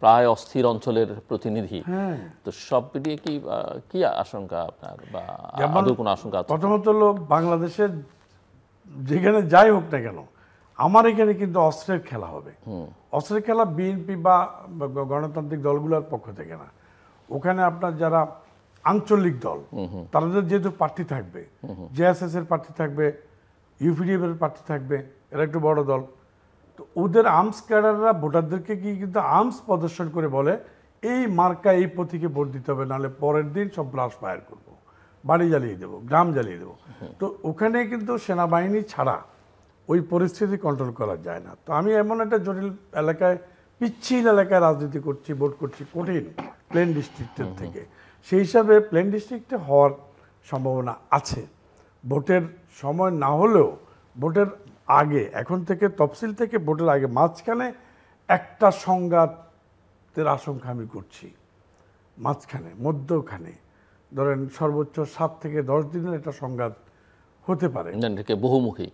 প্রায় অস্থির অঞ্চলের প্রতিনিধি, তো সব মিলিয়ে কি আশঙ্কা আপনার, বা আদৌ কোনো আশঙ্কা আছে? প্রথমত হলো বাংলাদেশের যেখানে যাই হোক না কেন, আমার এখানে কিন্তু অস্ত্রের খেলা হবে। অস্ত্রের খেলা বিএনপি বা গণতান্ত্রিক দলগুলোর পক্ষ থেকে না, ওখানে আপনার যারা আঞ্চলিক দল তাদের যেহেতু প্রার্থী থাকবে, জেএসএস এর প্রার্থী থাকবে, ইউপিডিএফ এর প্রার্থী থাকবে, এরা একটু বড় দল, তো ওদের আর্মস ক্যাডাররা ভোটারদেরকে কিন্তু আর্মস প্রদর্শন করে বলে এই মার্কা এই প্রতীকে ভোট দিতে হবে, নাহলে পরের দিন সব ব্লাস্ট ফায়ার করবো, বাড়ি জ্বালিয়ে দেবো, গ্রাম জ্বালিয়ে দেবো। তো ওখানে কিন্তু সেনাবাহিনী ছাড়া ওই পরিস্থিতি কন্ট্রোল করা যায় না। তো আমি এমন একটা জটিল এলাকায়, পিচ্ছিল এলাকায় রাজনীতি করছি, ভোট করছি, কঠিন প্লেন ডিস্ট্রিক্টের থেকে, সেই হিসাবে প্লেন ডিস্ট্রিক্টে হওয়ার সম্ভাবনা আছে। ভোটের সময় না হলেও ভোটের আগে, এখন থেকে তফসিল থেকে ভোটের আগে মাঝখানে একটা সংঘাতের আশঙ্কা আমি করছি। মাঝখানে, মধ্যখানে ধরেন সর্বোচ্চ 7 থেকে 10 দিনের একটা সংঘাত হতে পারে, বহুমুখী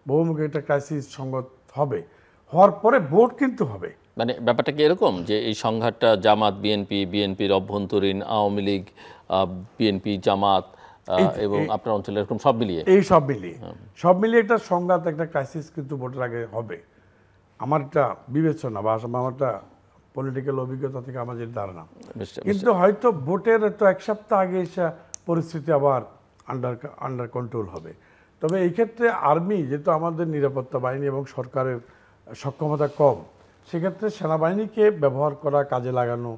বহুমুখী একটা ক্রাইসিস সংঘাত হবে, হওয়ার পরে ভোট কিন্তু হবে। মানে ব্যাপারটা কি এরকম যে এই সংঘাতটা জামাত বিএনপির অভ্যন্তরীণ, আওয়ামী লীগ, বিএনপি, জামাত এবং আপনার অঞ্চলে এরকম সব মিলিয়ে, সব মিলিয়ে একটা সংঘাত, একটা ক্রাইসিস কিন্তু ভোটের আগে হবে। আমার একটা বিবেচনা বা আমার একটা পলিটিক্যাল অভিজ্ঞতা থেকে আমার যে ধারণা, কিন্তু হয়তো ভোটের তো 1 সপ্তাহ আগে এসে পরিস্থিতি আবার আন্ডার কন্ট্রোল হবে। তবে এই ক্ষেত্রে আর্মি, যেহেতু আমাদের নিরাপত্তা বাহিনী এবং সরকারের সক্ষমতা কম, সেক্ষেত্রে সেনাবাহিনীকে ব্যবহার করা, কাজে লাগানো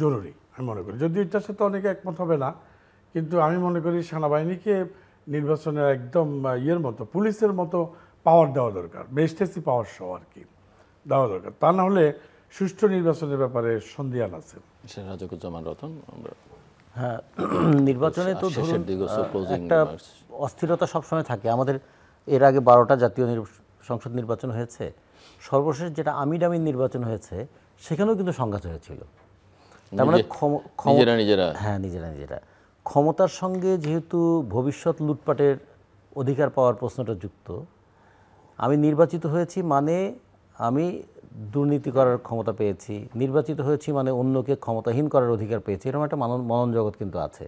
জরুরি আমি মনে করি। যদিও এটার সাথে অনেকে একমত হবে না, কিন্তু আমি মনে করি সেনাবাহিনীকে নির্বাচনের একদম ইয়ের মতো, পুলিশের মতো পাওয়ার দেওয়া দরকার, বেস্টেসি পাওয়ার সহ আর কি দেওয়া দরকার। তা না হলে সুষ্ঠু নির্বাচনের ব্যাপারে সন্দিহান আছে। রাজাকুজ্জামান রতন, হ্যাঁ, নির্বাচনে তো ধরুন একটা অস্থিরতা সবসময় থাকে আমাদের। এর আগে 12টা জাতীয় সংসদ নির্বাচন হয়েছে, সর্বশেষ যেটা আমিন নির্বাচন হয়েছে সেখানেও কিন্তু সংঘাত হয়েছিল। তার মানে নিজেরা ক্ষমতার সঙ্গে যেহেতু ভবিষ্যৎ লুটপাটের অধিকার পাওয়ার প্রশ্নটা যুক্ত, আমি নির্বাচিত হয়েছি মানে আমি দুর্নীতি করার ক্ষমতা পেয়েছি, নির্বাচিত হয়েছি মানে অন্যকে ক্ষমতাহীন করার অধিকার পেয়েছি, এরকম একটা মনন জগৎ কিন্তু আছে।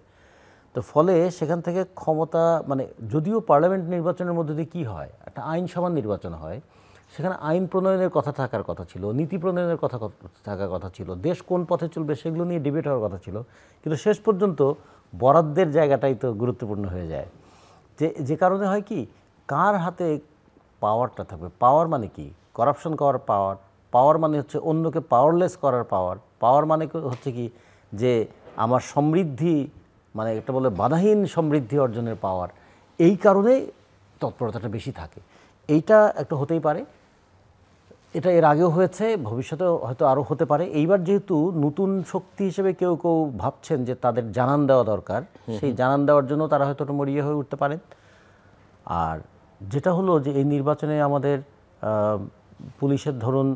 তো ফলে সেখান থেকে ক্ষমতা, মানে যদিও পার্লামেন্ট নির্বাচনের মধ্যে দিয়ে কী হয়, একটা আইন সমান নির্বাচন হয়, সেখানে আইন প্রণয়নের কথা থাকার কথা ছিল, নীতি প্রণয়নের কথা থাকার কথা ছিল, দেশ কোন পথে চলবে সেগুলো নিয়ে ডিবেট হওয়ার কথা ছিল, কিন্তু শেষ পর্যন্ত বরাদ্দের জায়গাটাই তো গুরুত্বপূর্ণ হয়ে যায়। যে কারণে হয় কি, কার হাতে পাওয়ারটা থাকবে। পাওয়ার মানে কি, করাপশন করার পাওয়ার মানে হচ্ছে অন্যকে পাওয়ারলেস করার পাওয়ার মানে হচ্ছে কি যে আমার সমৃদ্ধি, মানে একটা বলে বাধাহীন সমৃদ্ধি অর্জনের পাওয়ার। এই কারণে তৎপরতাটা বেশি থাকে। এইটা একটা হতেই পারে, এটা এর আগেও হয়েছে, ভবিষ্যতেও হয়তো আরও হতে পারে। এইবার যেহেতু নতুন শক্তি হিসেবে কেউ ভাবছেন যে তাদের জানান দেওয়া দরকার, সেই জানান দেওয়ার জন্য তারা হয়তো একটু মরিয়া হয়ে উঠতে পারেন। আর যেটা হলো যে এই নির্বাচনে আমাদের পুলিশের ধরুন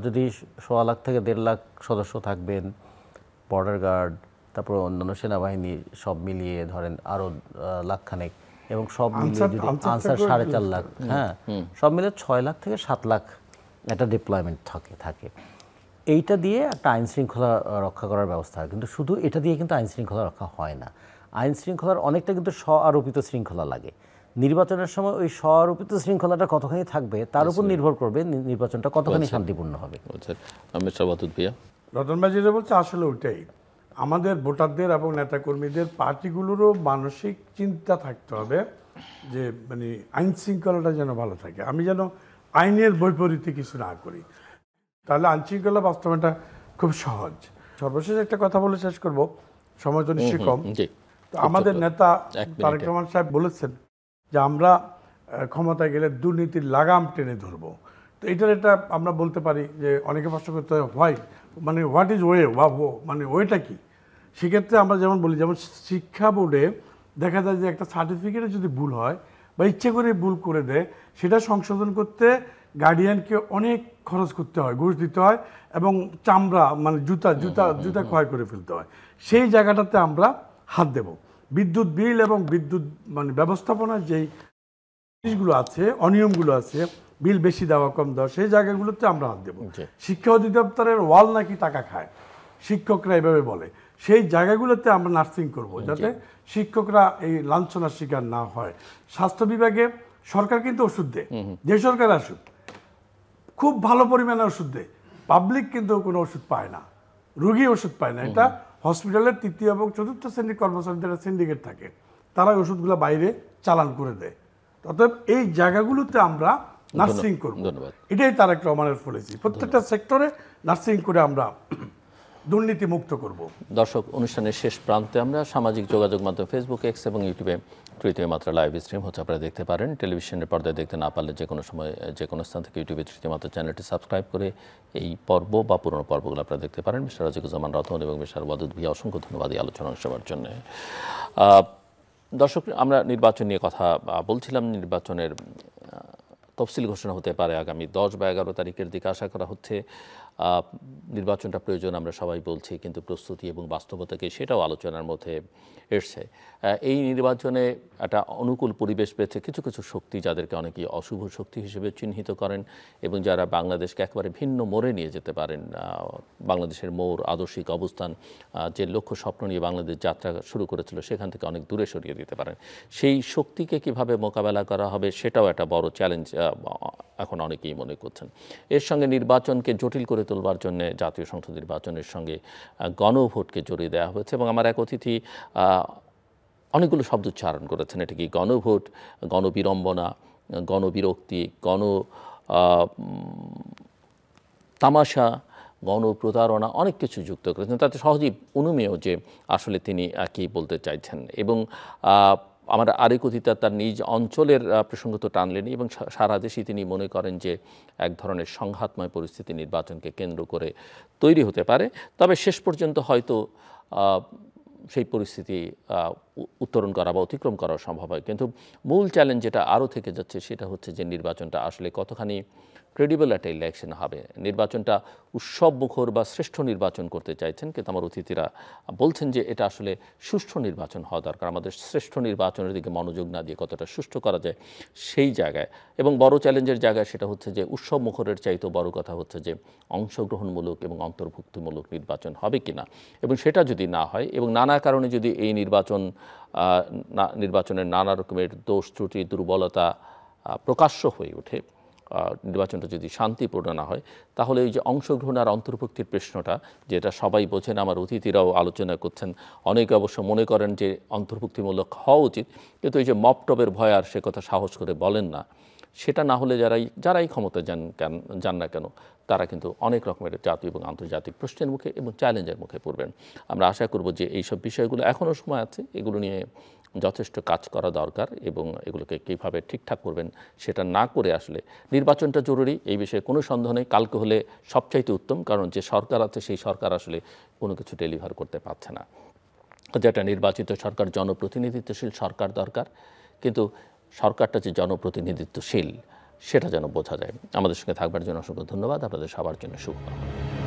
যদি 1.25 লাখ থেকে 1.5 লাখ সদস্য থাকবেন, বর্ডার গার্ড, তারপর অন্যান্য সেনাবাহিনী সব মিলিয়ে ধরেন আরও লাখখানেক, এবং সব মিলিয়ে যদি আনসার 4.5 লাখ, হ্যাঁ সব মিলে 6 লাখ থেকে 7 লাখ একটা ডিপ্লয়মেন্ট থাকে। এইটা দিয়ে একটা আইন শৃঙ্খলা রক্ষা করার ব্যবস্থা হয়, কিন্তু শুধু এটা দিয়ে কিন্তু আইন শৃঙ্খলা রক্ষা হয় না। আইন শৃঙ্খলার অনেকটা কিন্তু স্ব-আরোপিত শৃঙ্খলা লাগে। নির্বাচনের সময় ওই স্ব-আরোপিত শৃঙ্খলাটা কতখানি থাকবে তার উপর নির্ভর করবে নির্বাচনটা কতখানি শান্তিপূর্ণ হবে। মিস্টার ওয়াদুদ ভাইয়া, রতন ভাই যেটা বলছে আসলে ওইটাই, আমাদের ভোটারদের এবং নেতাকর্মীদের পার্টিগুলোরও মানসিক চিন্তা থাকতে হবে যে মানে আইন শৃঙ্খলাটা যেন ভালো থাকে, আমি যেন আইনের বৈপরীতে কিছু না করি, তাহলে আইন শৃঙ্খলা বাস্তবায়নটা খুব সহজ। সর্বশেষ একটা কথা বলে শেষ করব, সময় তো নিশ্চয়ই কম। তো আমাদের নেতা তারেক রহমান সাহেব বলেছেন যে আমরা ক্ষমতায় গেলে দুর্নীতির লাগাম টেনে ধরবো। তো এটা আমরা বলতে পারি যে অনেকে প্রশ্ন করতে হয় হোয়াট ইজ ওয়ে, মানে ওয়েটা কি। সেক্ষেত্রে আমরা যেমন বলি, যেমন শিক্ষা বোর্ডে দেখা যায় যে একটা সার্টিফিকেটে যদি ভুল হয় বা ইচ্ছে করে ভুল করে দেয়, সেটা সংশোধন করতে গার্ডিয়ানকে অনেক খরচ করতে হয়, ঘুষ দিতে হয় এবং চামড়া মানে জুতা ক্ষয় করে ফেলতে হয়। সেই জায়গাটাতে আমরা হাত দেব। বিদ্যুৎ বিল এবং বিদ্যুৎ মানে ব্যবস্থাপনার যেই জিনিসগুলো আছে, অনিয়মগুলো আছে, বিল বেশি দেওয়া কম দেওয়া, সেই জায়গাগুলোতে আমরা হাত দেবো। শিক্ষা অধিদপ্তরের ওয়াল নাকি টাকা খায়, শিক্ষকরা এভাবে বলে, সেই জায়গাগুলোতে আমরা নার্সিং করব যাতে শিক্ষকরা এই লাঞ্ছনার শিকার না হয়। স্বাস্থ্য বিভাগে সরকার কিন্তু ওষুধ দেয়, যে সরকার আসুক খুব ভালো পরিমাণে ওষুধ দেয়, পাবলিক কিন্তু কোনো ওষুধ পায় না, রোগী ওষুধ পায় না। এটা হসপিটালের 3য় এবং 4র্থ শ্রেণীর কর্মচারীদের সিন্ডিকেট থাকে, তারা ওষুধগুলো বাইরে চালান করে দেয়। অতএব এই জায়গাগুলোতে আমরা নার্সিং করব, এটাই তারেক রহমানের পলিসি। প্রত্যেকটা সেক্টরে নার্সিং করে আমরা দুর্নীতি মুক্ত করব। দর্শক, অনুষ্ঠানের শেষ প্রান্তে আমরা সামাজিক যোগাযোগ মাধ্যম ফেসবুক, এক্স এবং ইউটিউবে তৃতীয় মাত্রা লাইভ স্ট্রিম হচ্ছে, আপনারা দেখতে পারেন। টেলিভিশনের পর্দায় দেখতে না পারলে যে কোনো সময় যে কোনো স্থান থেকে ইউটিউবে তৃতীয় মাত্রা চ্যানেলটি সাবস্ক্রাইব করে এই পর্ব বা পুরনো পর্বগুলো আপনারা দেখতে পারেন। মিস্টার রাজিকুজ্জামান রতন এবং মিস্টার ওয়াদুদ ভাইয়া, অসংখ্য ধন্যবাদ এই আলোচনা সবার জন্য। দর্শক, আমরা নির্বাচন নিয়ে কথা বলছিলাম। নির্বাচনের তফসিল ঘোষণা হতে পারে আগামী 10 বা 11 তারিখের দিকে আশা করা হচ্ছে। নির্বাচনটা প্রয়োজন আমরা সবাই বলছি, কিন্তু প্রস্তুতি এবং বাস্তবতাকে সেটাও আলোচনার মধ্যে এসছে। এই নির্বাচনে একটা অনুকূল পরিবেশ পেয়েছে কিছু কিছু শক্তি, যাদেরকে অনেকেই অশুভ শক্তি হিসেবে চিহ্নিত করেন এবং যারা বাংলাদেশকে একেবারে ভিন্ন মোড়ে নিয়ে যেতে পারেন। বাংলাদেশের মোড়, আদর্শিক অবস্থান, যে লক্ষ্য স্বপ্ন নিয়ে বাংলাদেশ যাত্রা শুরু করেছিল সেখান থেকে অনেক দূরে সরিয়ে দিতে পারেন। সেই শক্তিকে কিভাবে মোকাবেলা করা হবে সেটাও একটা বড় চ্যালেঞ্জ এখন অনেকেই মনে করছেন। এর সঙ্গে নির্বাচনকে জটিল করে তোলবার জন্য জাতীয় সংসদ নির্বাচনের সঙ্গে গণভোটকে জড়িয়ে দেওয়া হয়েছে এবং আমার এক অতিথি অনেকগুলো শব্দ উচ্চারণ করেছেন। এটা কি গণভোট, গণবিড়ম্বনা, গণবিরক্তি, তামাশা, গণপ্রতারণা, অনেক কিছু যুক্ত করেছেন। তাতে সহজেই অনুমেয় যে আসলে তিনি কী বলতে চাইছেন। এবং আমার আরেক অতিথি তার নিজ অঞ্চলের প্রসঙ্গ তো টানলেন এবং সারা দেশে তিনি মনে করেন যে এক ধরনের সংঘাতময় পরিস্থিতি নির্বাচনকে কেন্দ্র করে তৈরি হতে পারে। তবে শেষ পর্যন্ত হয়তো সেই পরিস্থিতি উত্তরণ করা বা অতিক্রম করা সম্ভব হয়। কিন্তু মূল চ্যালেঞ্জ যেটা আরও থেকে যাচ্ছে সেটা হচ্ছে যে নির্বাচনটা আসলে কতখানি ক্রেডিবল একটা ইলেকশন হবে। নির্বাচনটা উৎসব মুখর বা শ্রেষ্ঠ নির্বাচন করতে চাইছেন, কিন্তু আমার অতিথিরা বলছেন যে এটা আসলে সুষ্ঠু নির্বাচন হওয়া দরকার। আমাদের শ্রেষ্ঠ নির্বাচনের দিকে মনোযোগ না দিয়ে কতটা সুষ্ঠু করা যায় সেই জায়গায়। এবং বড় চ্যালেঞ্জের জায়গায় সেটা হচ্ছে যে উৎসব মুখরের চাইতেও বড় কথা হচ্ছে যে অংশগ্রহণমূলক এবং অন্তর্ভুক্তিমূলক নির্বাচন হবে কিনা। এবং সেটা যদি না হয় এবং নানা কারণে যদি এই নির্বাচনের নানা রকমের দোষ ত্রুটি দুর্বলতা প্রকাশ্য হয়ে ওঠে, নির্বাচনটা যদি শান্তিপূর্ণ না হয়, তাহলে এই যে অংশগ্রহণ আর অন্তর্ভুক্তির প্রশ্নটা, যেটা সবাই বোঝেন, আমার অতিথিরাও আলোচনা করছেন, অনেকে অবশ্য মনে করেন যে অন্তর্ভুক্তিমূলক হওয়া উচিত, কিন্তু এই যে মপটপের ভয় আর সে কথা সাহস করে বলেন না, সেটা না হলে যারাই ক্ষমতা যান না কেন তারা কিন্তু অনেক রকমের জাতীয় এবং আন্তর্জাতিক প্রশ্নের মুখে এবং চ্যালেঞ্জের মুখে পড়বেন। আমরা আশা করব যে এইসব বিষয়গুলো এখনও সময় আছে, এগুলো নিয়ে যথেষ্ট কাজ করা দরকার এবং এগুলোকে কীভাবে ঠিকঠাক করবেন সেটা না করে আসলে নির্বাচনটা জরুরি, এই বিষয়ে কোনো সন্দেহ নেই। কালকে হলে সবচাইতে উত্তম, কারণ যে সরকার আছে সেই সরকার আসলে কোনো কিছু ডেলিভার করতে পারছে না। যেটা নির্বাচিত সরকার, জনপ্রতিনিধিত্বশীল সরকার দরকার, কিন্তু সরকারটা যে জনপ্রতিনিধিত্বশীল সেটা যেন বোঝা যায়। আমাদের সঙ্গে থাকবার জন্য অসংখ্য ধন্যবাদ। আপনাদের সবার জন্য শুভকামনা।